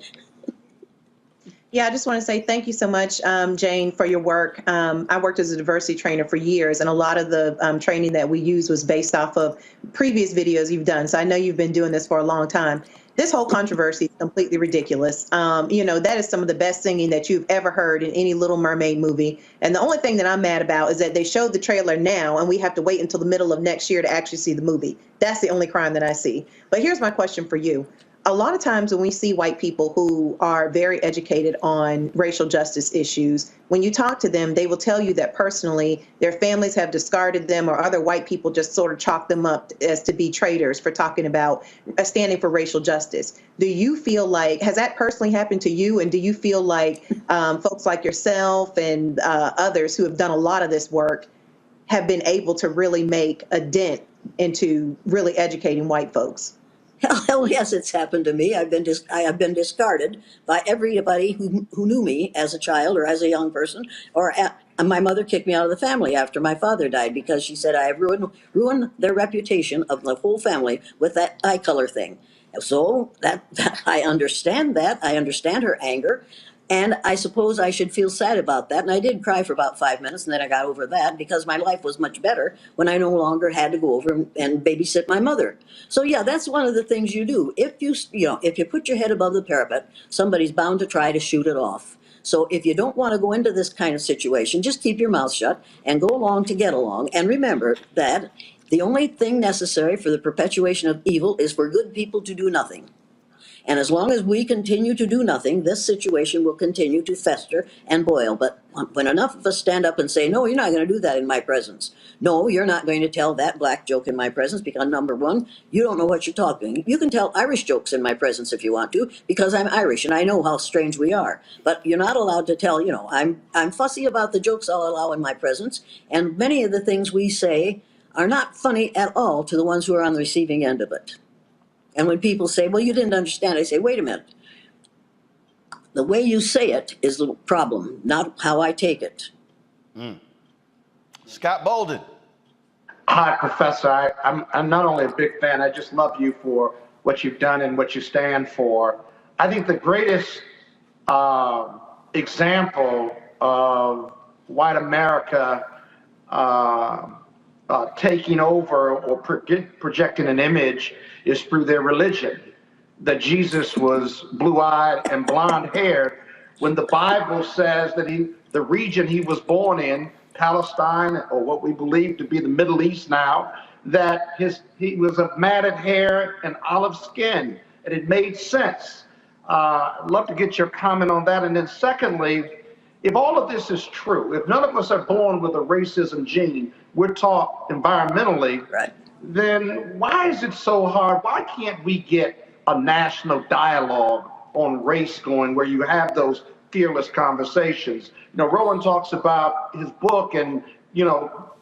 Yeah, I just want to say thank you so much, Jane, for your work. I worked as a diversity trainer for years, and a lot of the training that we used was based off of previous videos you've done. So I know you've been doing this for a long time. This whole controversy is completely ridiculous. That is some of the best singing that you've ever heard in any Little Mermaid movie. And the only thing that I'm mad about is that they showed the trailer now, and we have to wait until the middle of next year to actually see the movie. That's the only crime that I see. But here's my question for you. A lot of times when we see white people who are very educated on racial justice issues, when you talk to them, they will tell you that personally their families have discarded them, or other white people just sort of chalk them up as to be traitors for talking about standing for racial justice. Do you feel like, has that personally happened to you? And do you feel like folks like yourself and others who have done a lot of this work have been able to really make a dent into really educating white folks? Hell yes, it's happened to me. I have been discarded by everybody who knew me as a child or as a young person. My mother kicked me out of the family after my father died because she said I have ruined their reputation of the whole family with that eye color thing. So that I understand that. I understand her anger. And I suppose I should feel sad about that. And I did cry for about 5 minutes, and then I got over that because my life was much better when I no longer had to go over and babysit my mother. So yeah, that's one of the things you do. If if you put your head above the parapet, somebody's bound to try to shoot it off. So if you don't want to go into this kind of situation, just keep your mouth shut and go along to get along. And remember that the only thing necessary for the perpetuation of evil is for good people to do nothing. And as long as we continue to do nothing, this situation will continue to fester and boil. But when enough of us stand up and say, no, you're not going to do that in my presence. No, you're not going to tell that black joke in my presence because, number one, you don't know what you're talking. You can tell Irish jokes in my presence if you want to because I'm Irish and I know how strange we are. But you're not allowed to tell, I'm fussy about the jokes I'll allow in my presence. And many of the things we say are not funny at all to the ones who are on the receiving end of it. And when people say, well, you didn't understand, I say, wait a minute. The way you say it is the problem, not how I take it. Scott Bolden. Hi, Professor. I'm not only a big fan, I just love you for what you've done and what you stand for. I think the greatest example of white America taking over or projecting an image is through their religion. That Jesus was blue-eyed and blonde-haired when the Bible says that the region he was born in, Palestine, or what we believe to be the Middle East now, that he was of matted hair and olive skin, and it made sense. I'd love to get your comment on that. And then secondly, if all of this is true, if none of us are born with a racism gene, we're taught environmentally, right, then why is it so hard? Why can't we get a national dialogue on race going where you have those fearless conversations? Roland talks about his book and,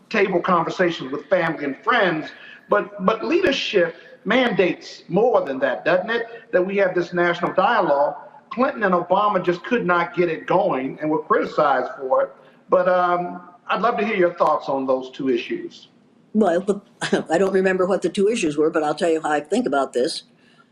table conversations with family and friends, but leadership mandates more than that, doesn't it? That we have this national dialogue. Clinton and Obama just could not get it going and were criticized for it. But I'd love to hear your thoughts on those two issues. Well, I don't remember what the two issues were, but I'll tell you how I think about this.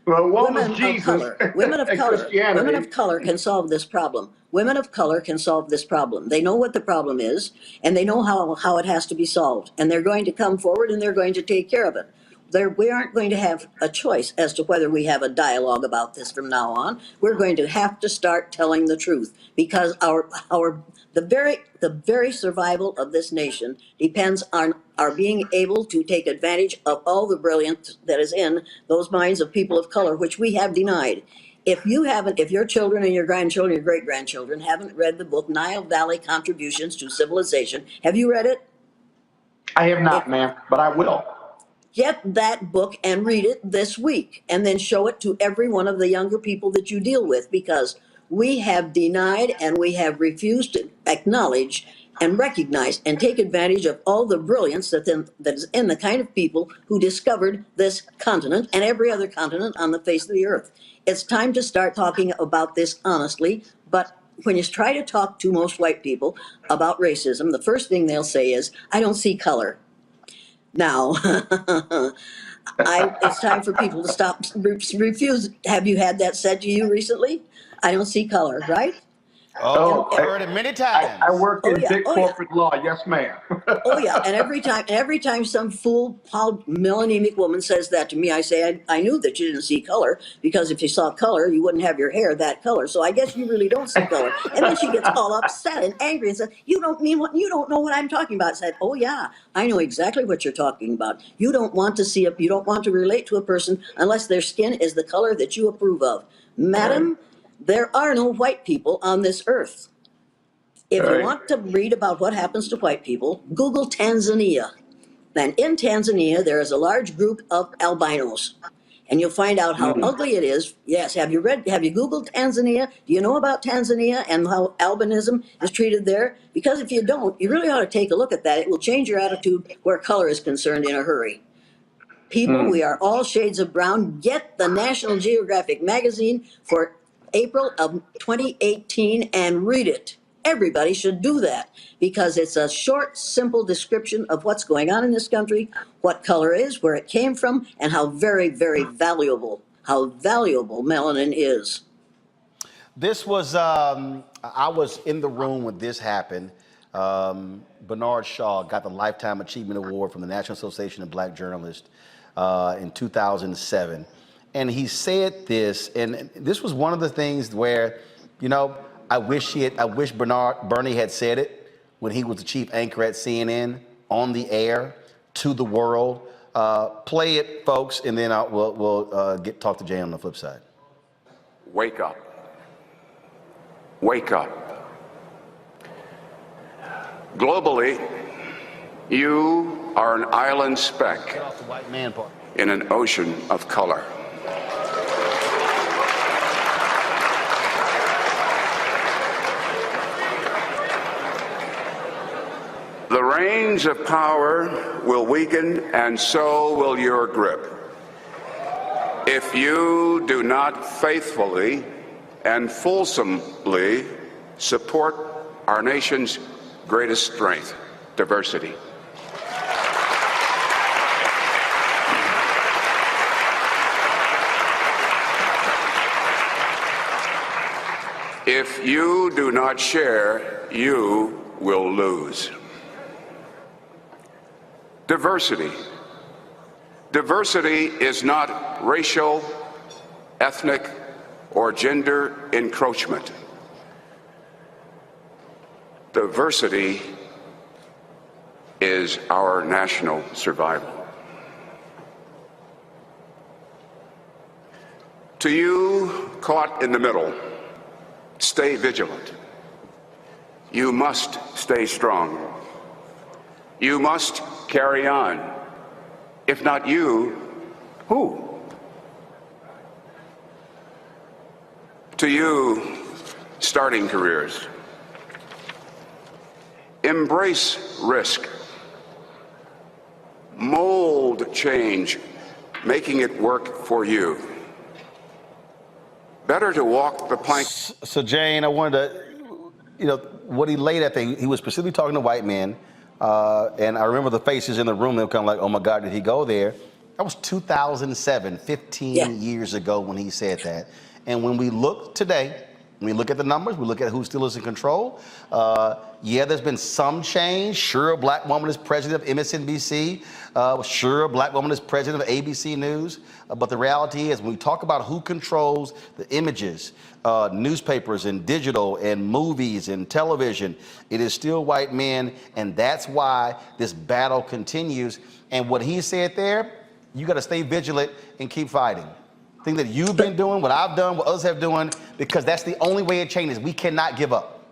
Well, one was Jesus women of and color, Christianity. women of color can solve this problem. Women of color can solve this problem. They know what the problem is, and they know how it has to be solved. And they're going to come forward and they're going to take care of it. We aren't going to have a choice as to whether we have a dialogue about this from now on. We're going to have to start telling the truth because the very survival of this nation depends on our being able to take advantage of all the brilliance that is in those minds of people of color, which we have denied. If your children and your grandchildren, your great-grandchildren haven't read the book Nile Valley Contributions to Civilization, have you read it? I have not, ma'am, but I will. Get that book and read it this week, and then show it to every one of the younger people that you deal with, because we have denied and we have refused to acknowledge and recognize and take advantage of all the brilliance that is in the kind of people who discovered this continent and every other continent on the face of the earth. It's time to start talking about this honestly, but when you try to talk to most white people about racism, the first thing they'll say is, I don't see color. Now, it's time for people to stop, refuse. Have you had that said to you recently? I don't see color, right? Oh, I've heard it many times. I work in big corporate law. Yes, ma'am. Oh yeah, and every time some fool, melanemic woman says that to me, I say, I knew that you didn't see color, because if you saw color, you wouldn't have your hair that color. So I guess you really don't see color. And then she gets all upset and angry and says, you don't know what I'm talking about. I said, oh yeah, I know exactly what you're talking about. You don't want to relate to a person unless their skin is the color that you approve of. Madam, there are no white people on this earth. If you want to read about what happens to white people, Google Tanzania. And in Tanzania, there is a large group of albinos. And you'll find out how ugly it is. Yes, have you Googled Tanzania? Do you know about Tanzania and how albinism is treated there? Because if you don't, you really ought to take a look at that. It will change your attitude where color is concerned in a hurry. People, we are all shades of brown. Get the National Geographic magazine for April of 2018 and read it. Everybody should do that, because it's a short, simple description of what's going on in this country, what color is, where it came from, and how very, very valuable melanin is. This was I was in the room when this happened. Bernard Shaw got the Lifetime Achievement Award from the National Association of Black Journalists in 2007. And he said this, and this was one of the things where, you know, I wish Bernie had said it when he was the chief anchor at CNN on the air to the world. Play it, folks, and then we'll talk to Jay on the flip side. Wake up. Wake up. Globally, you are an island speck in an ocean of color. The reins of power will weaken, and so will your grip, if you do not faithfully and fulsomely support our nation's greatest strength, diversity. If you do not share, you will lose. Diversity. Diversity is not racial, ethnic, or gender encroachment. Diversity is our national survival. To you caught in the middle, stay vigilant. You must stay strong. You must carry on. If not you, who? To you, starting careers, embrace risk. Mold change, making it work for you. Better to walk the plank. So Jane, I wanted to, what he laid at, he was specifically talking to white men. And I remember the faces in the room, they were kind of like, oh my God, did he go there? That was 2007, 15 years ago when he said that. And when we look today, when we look at the numbers, we look at who still is in control. There's been some change. Sure, a black woman is president of MSNBC. Sure, a black woman is president of ABC News. But the reality is, when we talk about who controls the images, newspapers and digital and movies and television, it is still white men. And that's why this battle continues. And what he said there, you got to stay vigilant and keep fighting. Thing that you've been doing, what I've done, what others have done, because that's the only way it changes. We cannot give up.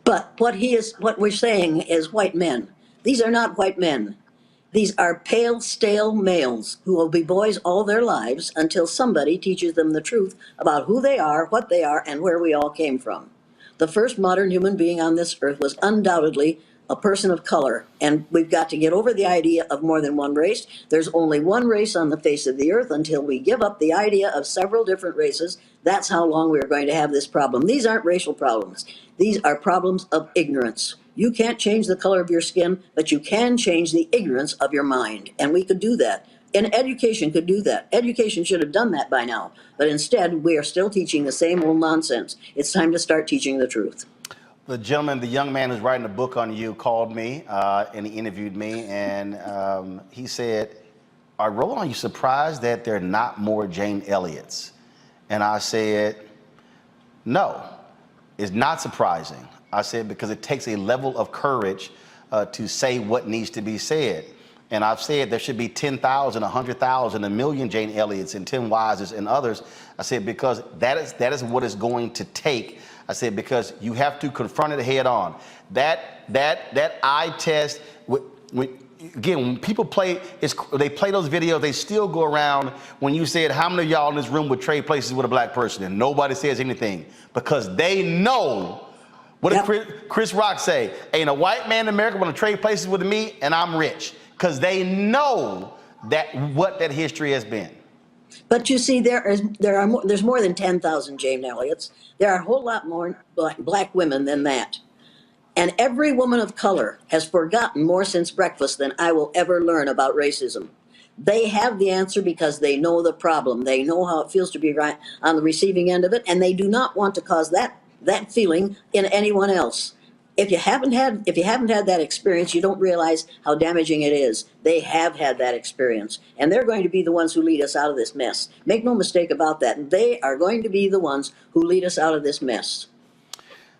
But what we're saying is white men. These are not white men. These are pale, stale males who will be boys all their lives until somebody teaches them the truth about who they are, what they are, and where we all came from. The first modern human being on this earth was undoubtedly a person of color, and we've got to get over the idea of more than one race. There's only one race on the face of the earth. Until we give up the idea of several different races, that's how long we're going to have this problem. These aren't racial problems. These are problems of ignorance. You can't change the color of your skin, but you can change the ignorance of your mind, and we could do that. And education could do that. Education should have done that by now, but instead we are still teaching the same old nonsense. It's time to start teaching the truth. The young man who's writing a book on you called me and he interviewed me, and he said, Roland, are you surprised that there are not more Jane Elliott's? And I said, no, it's not surprising. I said, because it takes a level of courage to say what needs to be said. And I've said there should be 10,000, 100,000, 1 million Jane Elliott's and Tim Wises and others. I said, because that is what it's going to take. I said, because you have to confront it head on. That eye test, again, when people they play those videos, they still go around when you said, how many of y'all in this room would trade places with a black person? And nobody says anything because they know. What did Chris Rock say? Ain't a white man in America want to trade places with me and I'm rich. Because they know what that history has been. But you see, there's more than 10,000 Jane Elliott's. There are a whole lot more black women than that. And every woman of color has forgotten more since breakfast than I will ever learn about racism. They have the answer because they know the problem. They know how it feels to be right on the receiving end of it, and they do not want to cause that that feeling in anyone else. If you haven't had that experience, you don't realize how damaging it is. They have had that experience, and they're going to be the ones who lead us out of this mess. Make no mistake about that. They are going to be the ones who lead us out of this mess.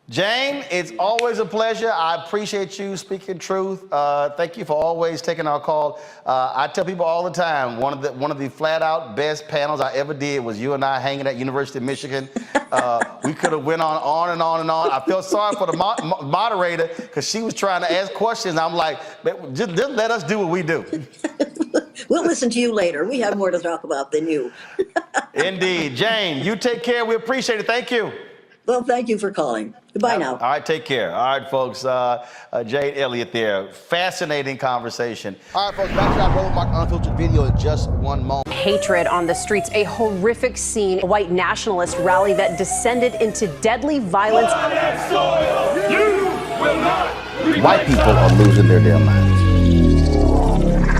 Jane, it's always a pleasure. I appreciate you speaking truth. Thank you for always taking our call. I tell people all the time, one of the flat out best panels I ever did was you and I hanging at University of Michigan. We could have went on and on and on. I felt sorry for the moderator because she was trying to ask questions. I'm like, just let us do what we do. We'll listen to you later. We have more to talk about than you. Indeed. Jane, you take care. We appreciate it. Thank you. Well, thank you for calling. Goodbye now. All right, take care. All right, folks. Jane Elliott there. Fascinating conversation. All right, folks, back to that Roland Mark Unfiltered video in just one moment. Hatred on the streets, a horrific scene, a white nationalist rally that descended into deadly violence. White people are losing their damn minds.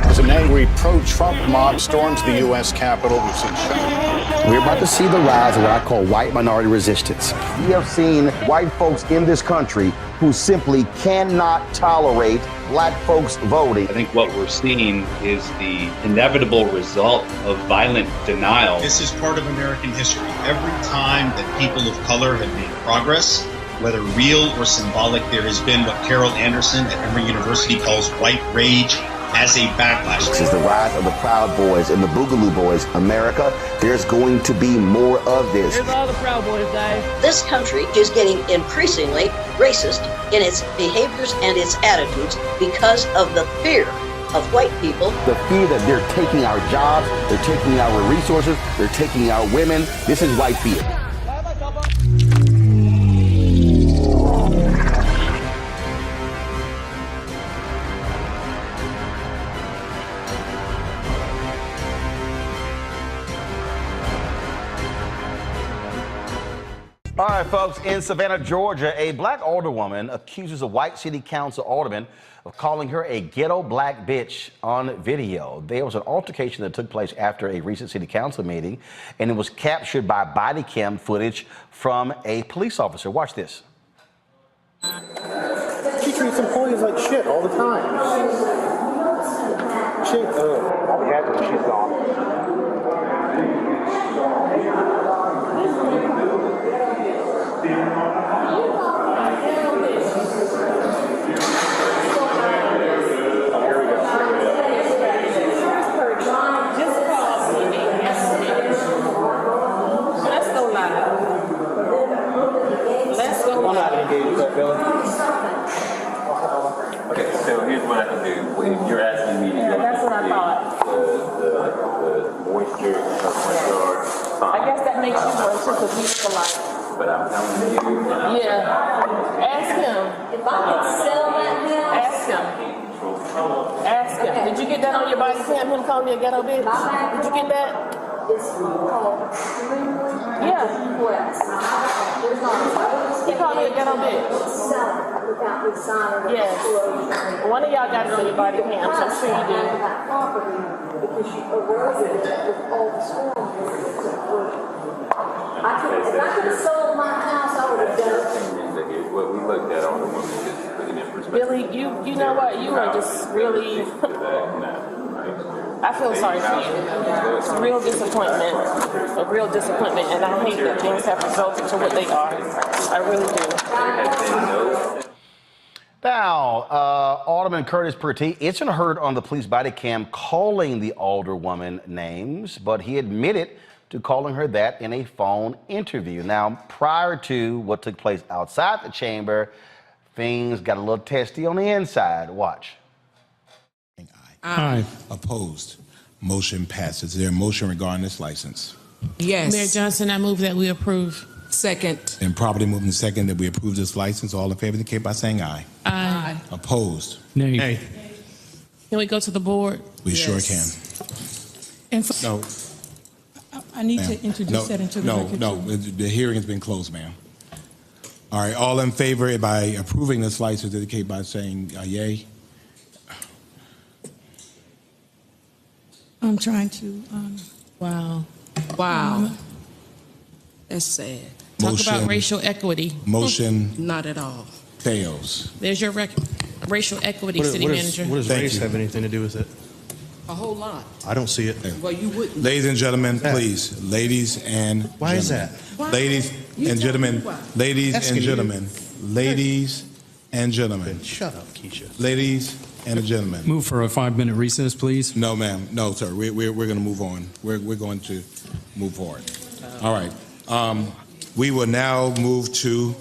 As an angry pro-Trump mob storms the U.S. Capitol, we've seen shooting. We're about to see the rise of what I call white minority resistance. We have seen white folks in this country who simply cannot tolerate black folks voting. I think what we're seeing is the inevitable result of violent denial. This is part of American history. Every time that people of color have made progress, whether real or symbolic, there has been what Carol Anderson at Emory University calls white rage as a backlash. This is the rise of the Proud Boys and the Boogaloo Boys. America, there's going to be more of this. Here's all the Proud Boys, guys. This country is getting increasingly racist in its behaviors and its attitudes because of the fear of white people. The fear that they're taking our jobs, they're taking our resources, they're taking our women. This is white fear. All right, folks, in Savannah, Georgia, a black alderwoman accuses a white city council alderman of calling her a ghetto black bitch on video. There was an altercation that took place after a recent city council meeting, and it was captured by body cam footage from a police officer. Watch this. She treats employees like shit all the time. I'll be happy when she's gone. Okay, so here's what I can do. When you're asking me to go That's what I thought. the moisture in her front yard, fine. I guess that makes you more because he's polite. But I'm telling you, Yeah. Ask him. If I could sell that house. Ask him. Ask him. Did you get that on your body cam? Him calling me a ghetto bitch? Did you get that? Yeah. He called me a ghetto bitch. Yes. One of y'all got it on your body cam, so I'm sure you do. Because she eroded it with all the storm. If I could have sold my house, I would have done it. what we looked at on the woman, just putting in perspective. Billy, you know what? You are just really. I feel sorry for you. It's a real disappointment. A real disappointment, and I hate that things have resulted to what they are. I really do. Now, Alderman Curtis Purty isn't heard on the police body cam calling the alderwoman names, but he admitted to calling her that in a phone interview. Now, prior to what took place outside the chamber, things got a little testy on the inside. Watch. Aye. Opposed. Motion passes. Is there a motion regarding this license? Yes. Mayor Johnson, I move that we approve. Second. And properly moving second that we approve this license. All in favor indicate by saying aye. Aye. Opposed. Nay. Can we go to the board? We sure can. And No. I need Ma'am. to introduce that into the record. No, the hearing has been closed, ma'am. All right, all in favor by approving this license indicate by saying yay. I'm trying to, Wow. Wow. That's sad. Talk about racial equity. Motion Not at all. fails. There's your racial equity, city manager. What does Thank race you. have anything to do with it? A whole lot. I don't see it. Well, you wouldn't. Ladies and gentlemen, please. Ladies and Why is that? Why? Ladies You and tell me gentlemen. why. Ladies Asking and you. gentlemen. Ladies and gentlemen. Shut up, Keisha. Ladies and gentlemen. Move for a 5-minute recess, please. No, ma'am. No, sir. We're going to move on. We're going to move forward. All right. We will now move to.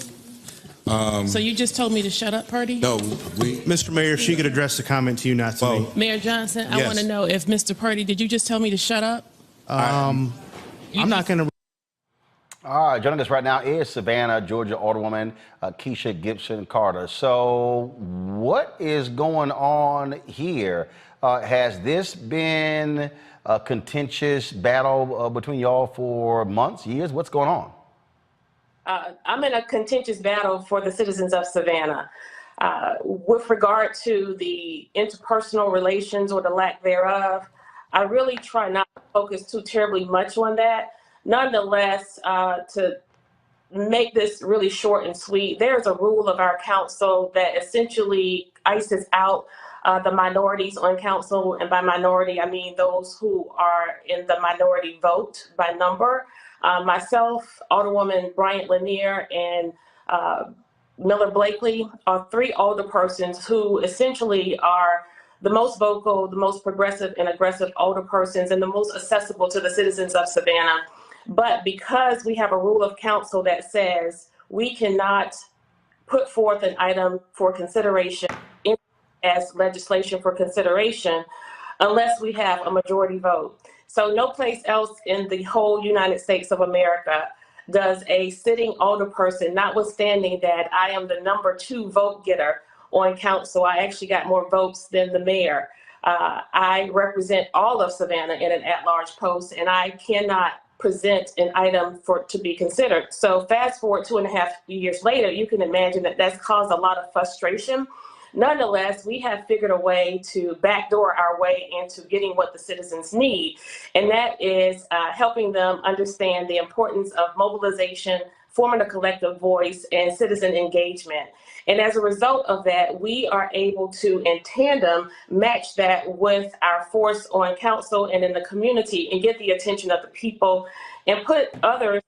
So you just told me to shut up, Purdy? No, Mr. Mayor, if she could address the comment to you, not to me. Mayor Johnson, I Yes. want to know if Mr. Purdy, did you just tell me to shut up? I'm not going to. All right, joining us right now is Savannah, Georgia Alderwoman Keisha Gibson Carter. So what is going on here? Has this been a contentious battle between y'all for months, years? What's going on? I'm in a contentious battle for the citizens of Savannah. With regard to the interpersonal relations or the lack thereof, I really try not to focus too terribly much on that. Nonetheless, to make this really short and sweet, there's a rule of our council that essentially ices out the minorities on council. And by minority, I mean those who are in the minority vote by number. Myself, Alderwoman Bryant Lanier, and Miller Blakely are three older persons who essentially are the most vocal, the most progressive and aggressive older persons, and the most accessible to the citizens of Savannah. But because we have a rule of council that says we cannot put forth an item for consideration as legislation for consideration unless we have a majority vote. So no place else in the whole United States of America does a sitting older person, notwithstanding that I am the #2 vote getter on council. I actually got more votes than the mayor. I represent all of Savannah in an at-large post, and I cannot present an item to be considered. So fast forward 2.5 years later, you can imagine that that's caused a lot of frustration. Nonetheless, we have figured a way to backdoor our way into getting what the citizens need, and that is helping them understand the importance of mobilization, forming a collective voice, and citizen engagement. And as a result of that, we are able to, in tandem, match that with our force on council and in the community and get the attention of the people and put others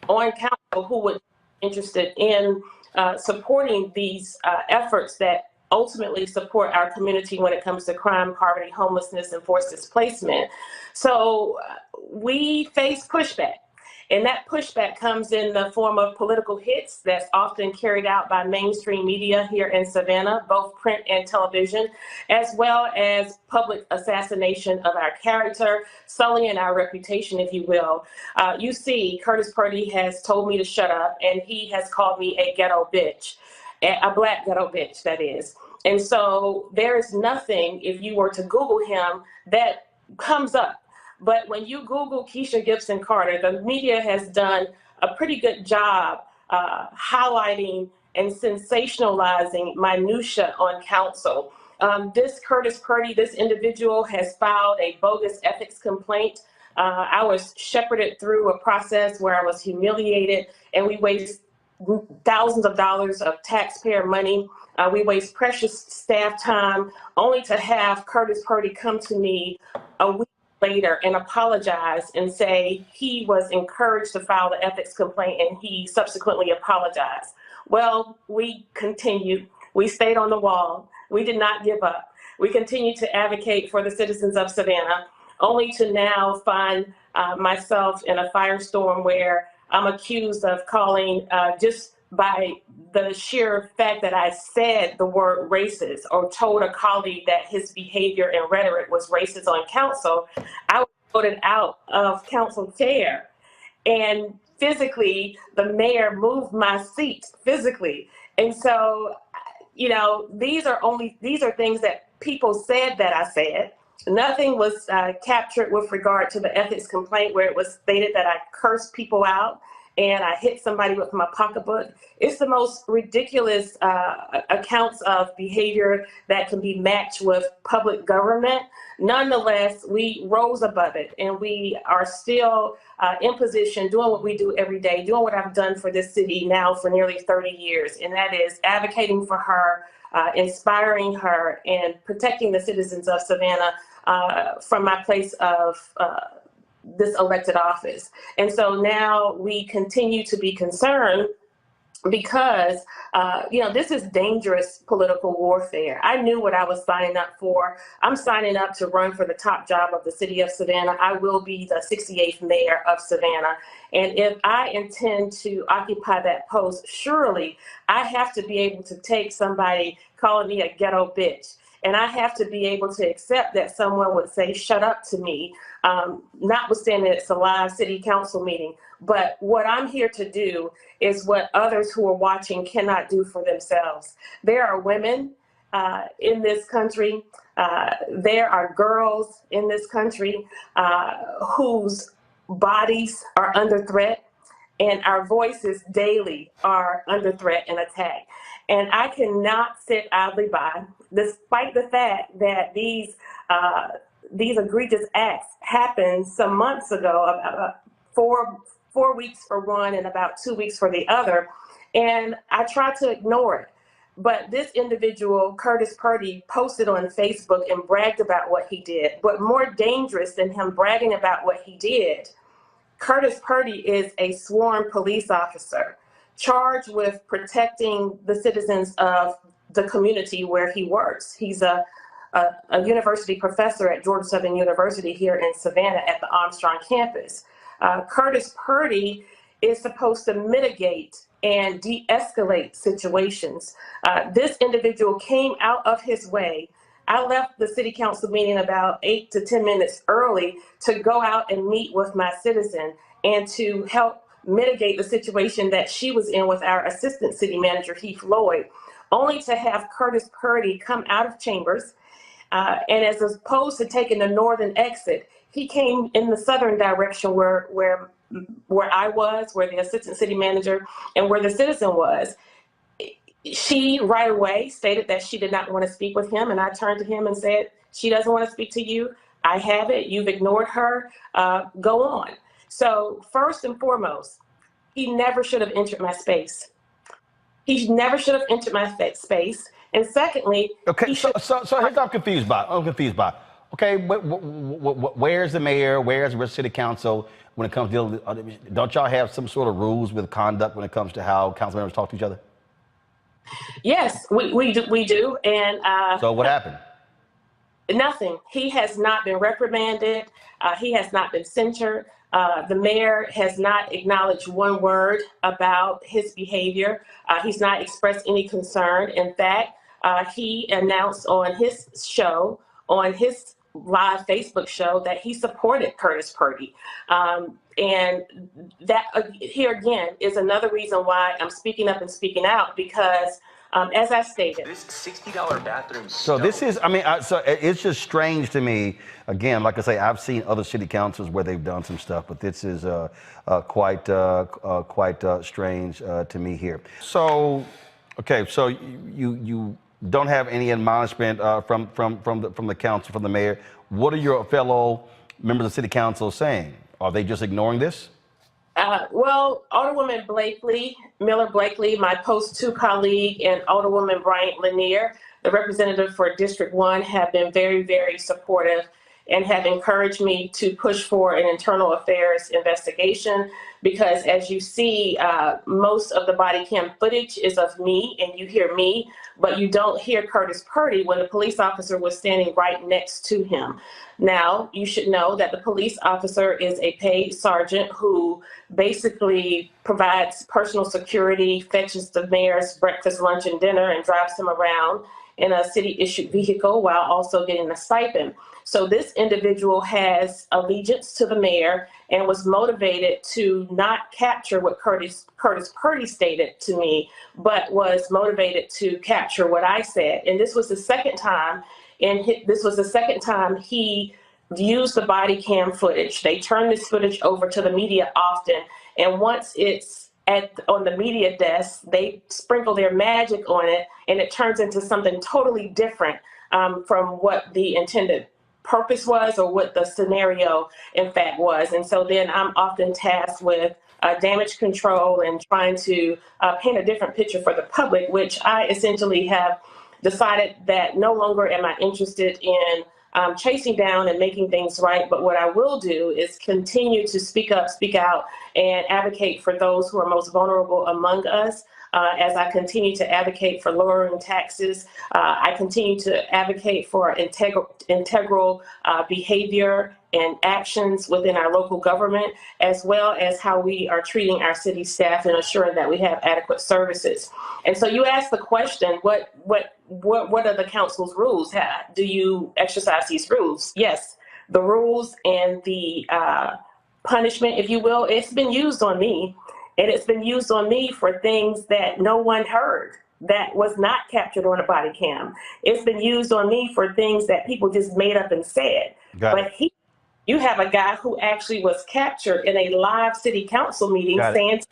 on council who would be interested in supporting these efforts that ultimately support our community when it comes to crime, poverty, homelessness, and forced displacement. So we face pushback. And that pushback comes in the form of political hits that's often carried out by mainstream media here in Savannah, both print and television, as well as public assassination of our character, sullying our reputation, if you will. You see, Curtis Purdy has told me to shut up, and he has called me a ghetto bitch, a black ghetto bitch, that is. And so there is nothing, if you were to Google him, that comes up. But when you Google Keisha Gibson Carter, the media has done a pretty good job highlighting and sensationalizing minutia on council. This Curtis Purdy, this individual has filed a bogus ethics complaint. I was shepherded through a process where I was humiliated, and we wasted thousands of dollars of taxpayer money. We waste precious staff time only to have Curtis Purdy come to me a week later and apologize and say he was encouraged to file the ethics complaint, and he subsequently apologized. Well, we continued. We stayed on the wall. We did not give up. We continued to advocate for the citizens of Savannah, only to now find myself in a firestorm where I'm accused of calling, just by the sheer fact that I said the word racist or told a colleague that his behavior and rhetoric was racist on council, I was voted out of council chair. And physically, the mayor moved my seat physically. And so, you know, these are things that people said that I said. Nothing was captured with regard to the ethics complaint where it was stated that I cursed people out and I hit somebody with my pocketbook. It's the most ridiculous accounts of behavior that can be matched with public government. Nonetheless, we rose above it, and we are still in position doing what we do every day, doing what I've done for this city now for nearly 30 years, and that is advocating for her, inspiring her, and protecting the citizens of Savannah from my place of this elected office. And so now we continue to be concerned because, this is dangerous political warfare. I knew what I was signing up for. I'm signing up to run for the top job of the city of Savannah. I will be the 68th mayor of Savannah. And if I intend to occupy that post, surely I have to be able to take somebody calling me a ghetto bitch. And I have to be able to accept that someone would say, shut up to me, notwithstanding it's a live city council meeting. But what I'm here to do is what others who are watching cannot do for themselves. There are women in this country, there are girls in this country whose bodies are under threat, and our voices daily are under threat and attack. And I cannot sit idly by, despite the fact that these egregious acts happened some months ago, about 4 weeks for one and about 2 weeks for the other, and I tried to ignore it. But this individual, Curtis Purdy, posted on Facebook and bragged about what he did. But more dangerous than him bragging about what he did, Curtis Purdy is a sworn police officer charged with protecting the citizens of the community where he works. He's a university professor at Georgia Southern University here in Savannah at the Armstrong campus. Curtis Purdy is supposed to mitigate and de-escalate situations. This individual came out of his way. I left the city council meeting about 8 to 10 minutes early to go out and meet with my citizen and to help mitigate the situation that she was in with our assistant city manager, Heath Lloyd, only to have Curtis Purdy come out of chambers. And as opposed to taking the northern exit, he came in the southern direction where I was, where the assistant city manager and where the citizen was. She right away stated that she did not want to speak with him, and I turned to him and said, she doesn't want to speak to you. I have it. You've ignored her. Go on. So first and foremost, he never should have entered my space. He never should have entered my space. And secondly, okay. So here's what I'm confused by. Okay, where's the mayor? Where's the city council when it comes to don't y'all have some sort of rules with conduct when it comes to how council members talk to each other? Yes, we do. And so what happened? Nothing. He has not been reprimanded. He has not been censured. The mayor has not acknowledged one word about his behavior. He's not expressed any concern. In fact, he announced on his show, on his live Facebook show, that he supported Curtis Purdy. And that here again is another reason why I'm speaking up and speaking out, because as I stated, this $60 bathroom. So this is, so it's just strange to me. Again, like I say, I've seen other city councils where they've done some stuff, but this is quite strange to me here. So, okay, so you don't have any admonishment from the council, from the mayor. What are your fellow members of city council saying? Are they just ignoring this? Well, Alderwoman Miller Blakely, my Post 2 colleague, and Alderwoman Bryant Lanier, the representative for District 1, have been very, very supportive and have encouraged me to push for an internal affairs investigation, because as you see, most of the body cam footage is of me, and you hear me, but you don't hear Curtis Purdy when the police officer was standing right next to him. Now, you should know that the police officer is a paid sergeant who basically provides personal security, fetches the mayor's breakfast, lunch, and dinner, and drives him around in a city-issued vehicle while also getting a stipend. So this individual has allegiance to the mayor and was motivated to not capture what Curtis Purdy stated to me, but was motivated to capture what I said. And this was the second time, he used the body cam footage. They turn this footage over to the media often, And once it's on the media desk, they sprinkle their magic on it, and it turns into something totally different from what the intended purpose was or what the scenario in fact was. And so then I'm often tasked with damage control and trying to paint a different picture for the public, which I essentially have decided that no longer am I interested in chasing down and making things right. But what I will do is continue to speak up, speak out, and advocate for those who are most vulnerable among us. As I continue to advocate for lowering taxes, I continue to advocate for integral behavior and actions within our local government, as well as how we are treating our city staff and assuring that we have adequate services. And so you asked the question, what are the council's rules? Do you exercise these rules? Yes, the rules and the punishment, if you will, it's been used on me. And it's been used on me for things that no one heard, that was not captured on a body cam. It's been used on me for things that people just made up and said. You have a guy who actually was captured in a live city council meeting saying,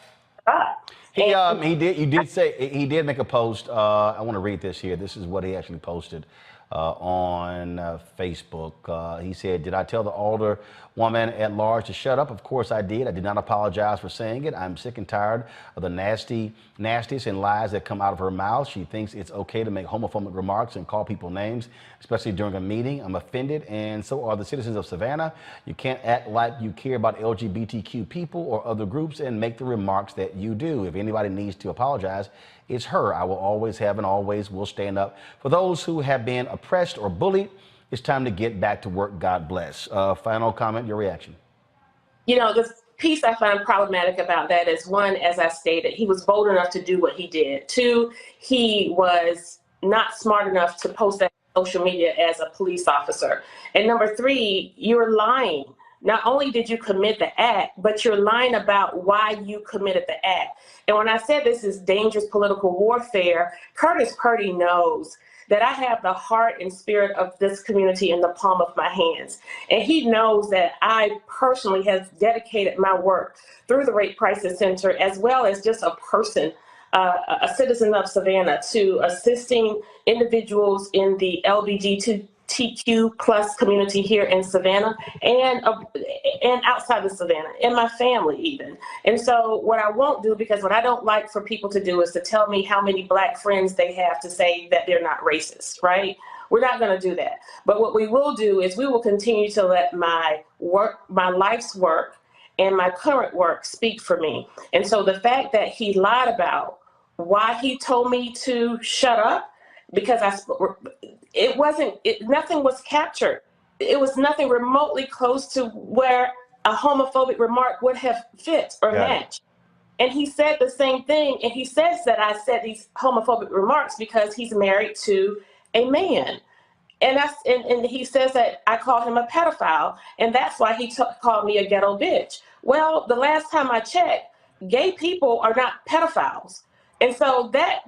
He did make a post. I want to read this here. This is what he actually posted on Facebook. He said, "Did I tell the alderwoman at large to shut up? Of course I did. I did not apologize for saying it. I'm sick and tired of the nasties and lies that come out of her mouth. She thinks it's okay to make homophobic remarks and call people names, especially during a meeting. I'm offended, and so are the citizens of Savannah. You can't act like you care about LGBTQ people or other groups and make the remarks that you do. If anybody needs to apologize, it's her. I will always have and always will stand up for those who have been oppressed or bullied. It's time to get back to work. God bless." Final comment, your reaction. You know, the piece I find problematic about that is, one, as I stated, he was bold enough to do what he did. Two, he was not smart enough to post that on social media as a police officer. And number three, you're lying. Not only did you commit the act, but you're lying about why you committed the act. And when I said this is dangerous political warfare, Curtis Purdy knows that I have the heart and spirit of this community in the palm of my hands. And he knows that I personally have dedicated my work through the Rape Crisis Center, as well as just a person, a citizen of Savannah, to assisting individuals in the LGBTQ plus community here in Savannah and outside of Savannah, and my family even. And so what I won't do, because what I don't like for people to do is to tell me how many Black friends they have to say that they're not racist, right? We're not going to do that. But what we will do is we will continue to let my work, my life's work, and my current work speak for me. And so the fact that he lied about why he told me to shut up, because nothing was captured. It was nothing remotely close to where a homophobic remark would have fit or matched. And he said the same thing. And he says that I said these homophobic remarks because he's married to a man. And he says that I called him a pedophile, and that's why he called me a ghetto bitch. Well, the last time I checked, gay people are not pedophiles. And so that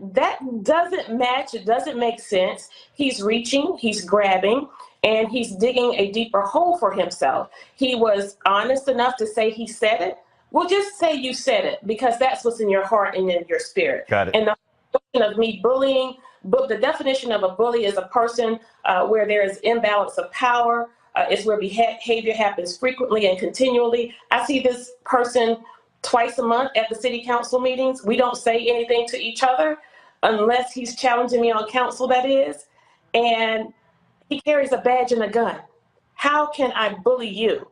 doesn't match. It doesn't make sense. He's reaching, he's grabbing, and he's digging a deeper hole for himself. He was honest enough to say he said it. Well, just say you said it, because that's what's in your heart and in your spirit. Got it. And the definition of me bullying, the definition of a bully is a person where there is imbalance of power. It's where behavior happens frequently and continually. I see this person twice a month at the city council meetings. We don't say anything to each other unless he's challenging me on council, that is. And he carries a badge and a gun. How can I bully you,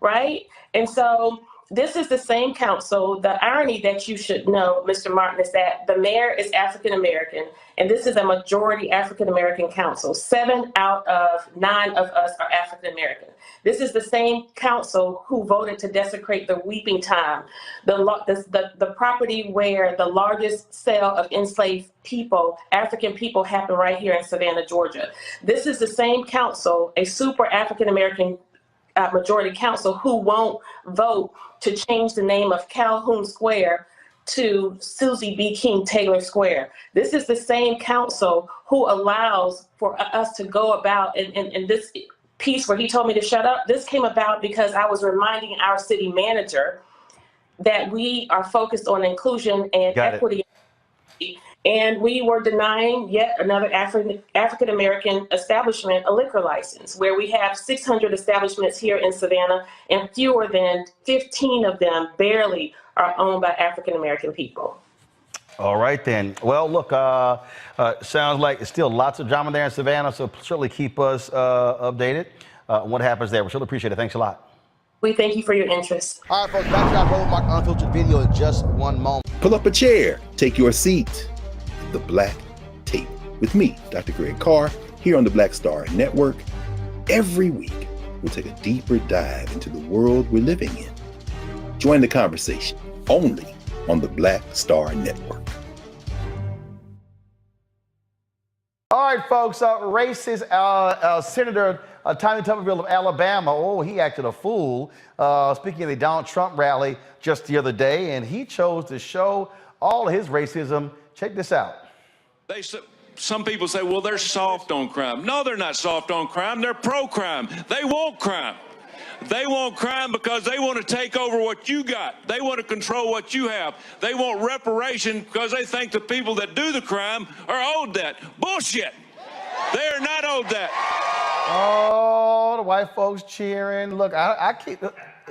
right? And so this is the same council. The irony that you should know, Mr. Martin, is that the mayor is African-American, and this is a majority African-American council. 7 out of 9 of us are African-American. This is the same council who voted to desecrate the weeping time, the property where the largest sale of enslaved people, African people, happened right here in Savannah, Georgia. This is the same council, a super African-American majority council, who won't vote to change the name of Calhoun Square to Susie B. King Taylor Square. This is the same council who allows for us to go about, and this piece where he told me to shut up, this came about because I was reminding our city manager that we are focused on inclusion and Got it. equity. And we were denying yet another African American establishment a liquor license, where we have 600 establishments here in Savannah, and fewer than 15 of them barely are owned by African American people. All right, then. Well, look, sounds like it's still lots of drama there in Savannah, so certainly keep us updated on what happens there. We certainly appreciate it. Thanks a lot. We thank you for your interest. All right, folks, back to our Roland Mark Unfiltered video in just one moment. Pull up a chair, take your seat. The Black Tape with me, Dr. Greg Carr, here on the Black Star Network. Every week, we'll take a deeper dive into the world we're living in. Join the conversation only on the Black Star Network. All right, folks, racist Senator Tommy Tuberville of Alabama, he acted a fool speaking at the Donald Trump rally just the other day, and he chose to show all of his racism. Check this out. Some people say, well, they're soft on crime. No, they're not soft on crime. They're pro-crime. They want crime. They want crime because they want to take over what you got. They want to control what you have. They want reparation because they think the people that do the crime are owed that. Bullshit. They are not owed that. Oh, the white folks cheering. Look, I keep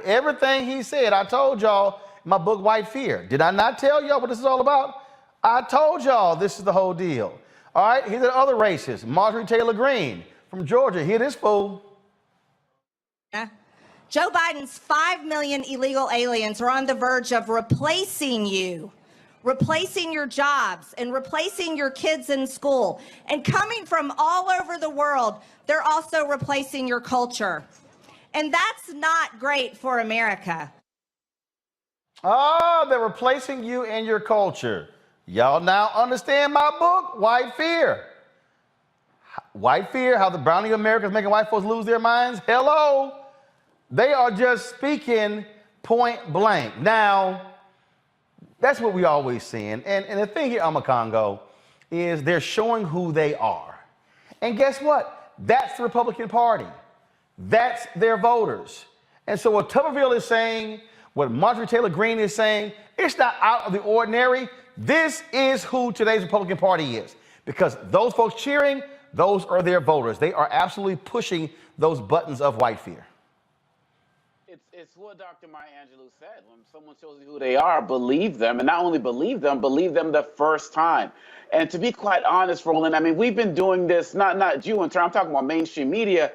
everything he said. I told y'all in my book, White Fear. Did I not tell y'all what this is all about? I told y'all this is the whole deal. All right, here's the other racist, Marjorie Taylor Greene from Georgia. Hear this fool. Joe Biden's 5 million illegal aliens are on the verge of replacing you, replacing your jobs, and replacing your kids in school. And coming from all over the world, they're also replacing your culture. And that's not great for America. Oh, they're replacing you and your culture. Y'all now understand my book, White Fear. White Fear, how the browning of America is making white folks lose their minds. Hello. They are just speaking point blank. Now, that's what we always seeing. And the thing here, Congo, is they're showing who they are. And guess what? That's the Republican Party. That's their voters. And so what Tuberville is saying, what Marjorie Taylor Greene is saying, it's not out of the ordinary. This is who today's Republican Party is. Because those folks cheering, those are their voters. They are absolutely pushing those buttons of white fear. It's what Dr. Maya Angelou said. When someone shows you who they are, believe them. And not only believe them the first time. And to be quite honest, Roland, I mean, we've been doing this, not you in turn, I'm talking about mainstream media,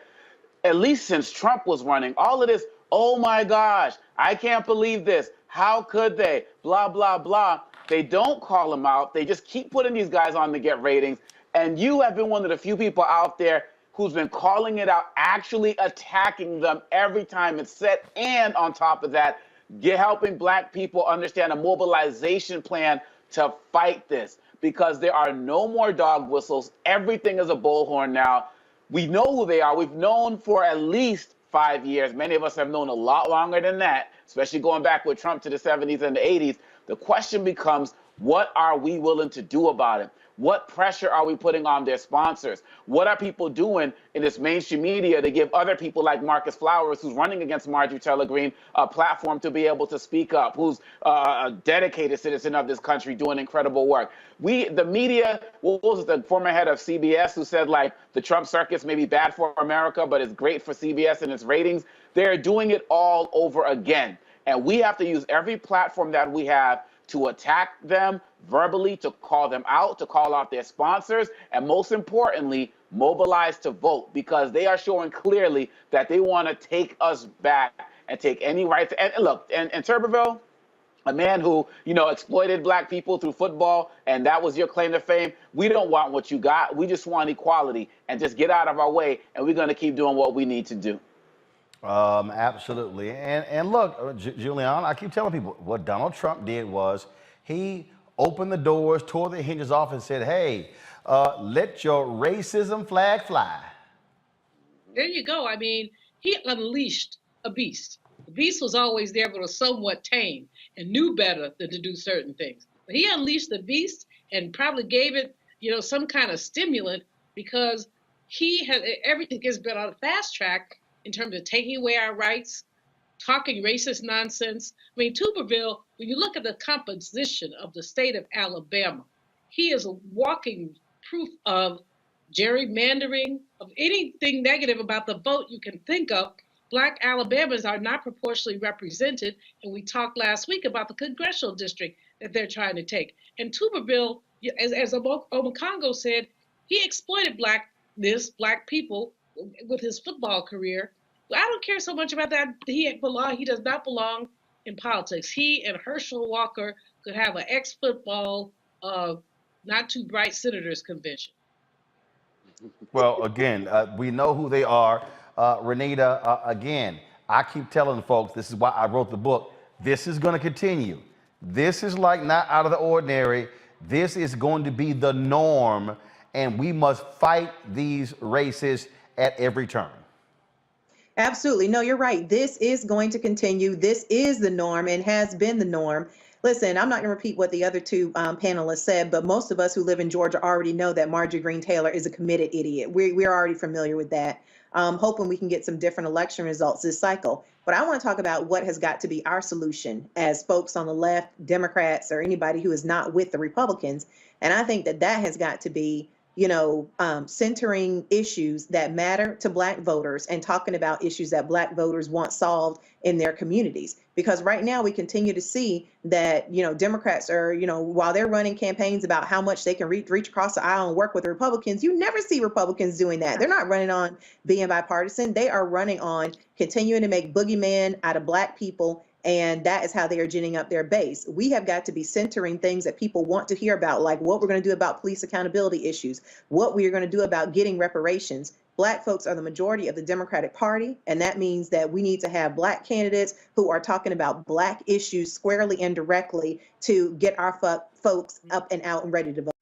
at least since Trump was running. All of this, oh my gosh, I can't believe this. How could they? Blah, blah, blah. They don't call them out. They just keep putting these guys on to get ratings. And you have been one of the few people out there who's been calling it out, actually attacking them every time it's set. And on top of that, helping black people understand a mobilization plan to fight this. Because there are no more dog whistles. Everything is a bullhorn now. We know who they are. We've known for at least 5 years. Many of us have known a lot longer than that, especially going back with Trump to the 70s and the 80s. The question becomes, what are we willing to do about it? What pressure are we putting on their sponsors? What are people doing in this mainstream media to give other people like Marcus Flowers, who's running against Marjorie Taylor Greene, a platform to be able to speak up, who's a dedicated citizen of this country doing incredible work? The media, what was the former head of CBS who said, like, the Trump circus may be bad for America, but it's great for CBS and its ratings? They're doing it all over again. And we have to use every platform that we have to attack them verbally, to call them out, to call out their sponsors, and most importantly, mobilize to vote, because they are showing clearly that they want to take us back and take any rights. And look, and Tuberville, a man who, exploited black people through football, and that was your claim to fame. We don't want what you got. We just want equality, and just get out of our way, and we're going to keep doing what we need to do. Absolutely. And look, Julian, I keep telling people what Donald Trump did was he opened the doors, tore the hinges off, and said, hey, let your racism flag fly. There you go. I mean, he unleashed a beast. The beast was always there, but was somewhat tame and knew better than to do certain things. But he unleashed the beast and probably gave it, some kind of stimulant, because he had everything has been on a fast track in terms of taking away our rights, talking racist nonsense. I mean, Tuberville, when you look at the composition of the state of Alabama, he is a walking proof of gerrymandering, of anything negative about the vote you can think of. Black Alabamans are not proportionally represented, and we talked last week about the congressional district that they're trying to take. And Tuberville, as Obakongo said, he exploited black people with his football career. I don't care so much about that. He does not belong in politics. He and Herschel Walker could have an ex-football, not too bright senators convention. Well, again, we know who they are. Renita, again, I keep telling folks, this is why I wrote the book. This is going to continue. This is like not out of the ordinary. This is going to be the norm, and we must fight these racists at every turn. Absolutely. No, you're right. This is going to continue. This is the norm and has been the norm. Listen, I'm not going to repeat what the other two panelists said, but most of us who live in Georgia already know that Marjorie Greene Taylor is a committed idiot. We're already familiar with that. Hoping we can get some different election results this cycle. But I want to talk about what has got to be our solution as folks on the left, Democrats, or anybody who is not with the Republicans. And I think that has got to be, centering issues that matter to Black voters and talking about issues that Black voters want solved in their communities. Because right now we continue to see that, Democrats are, while they're running campaigns about how much they can reach across the aisle and work with the Republicans, you never see Republicans doing that. They're not running on being bipartisan. They are running on continuing to make boogeyman out of Black people. And that is how they are ginning up their base. We have got to be centering things that people want to hear about, like what we're going to do about police accountability issues, what we are going to do about getting reparations. Black folks are the majority of the Democratic Party, and that means that we need to have Black candidates who are talking about Black issues squarely and directly to get our folks up and out and ready to vote.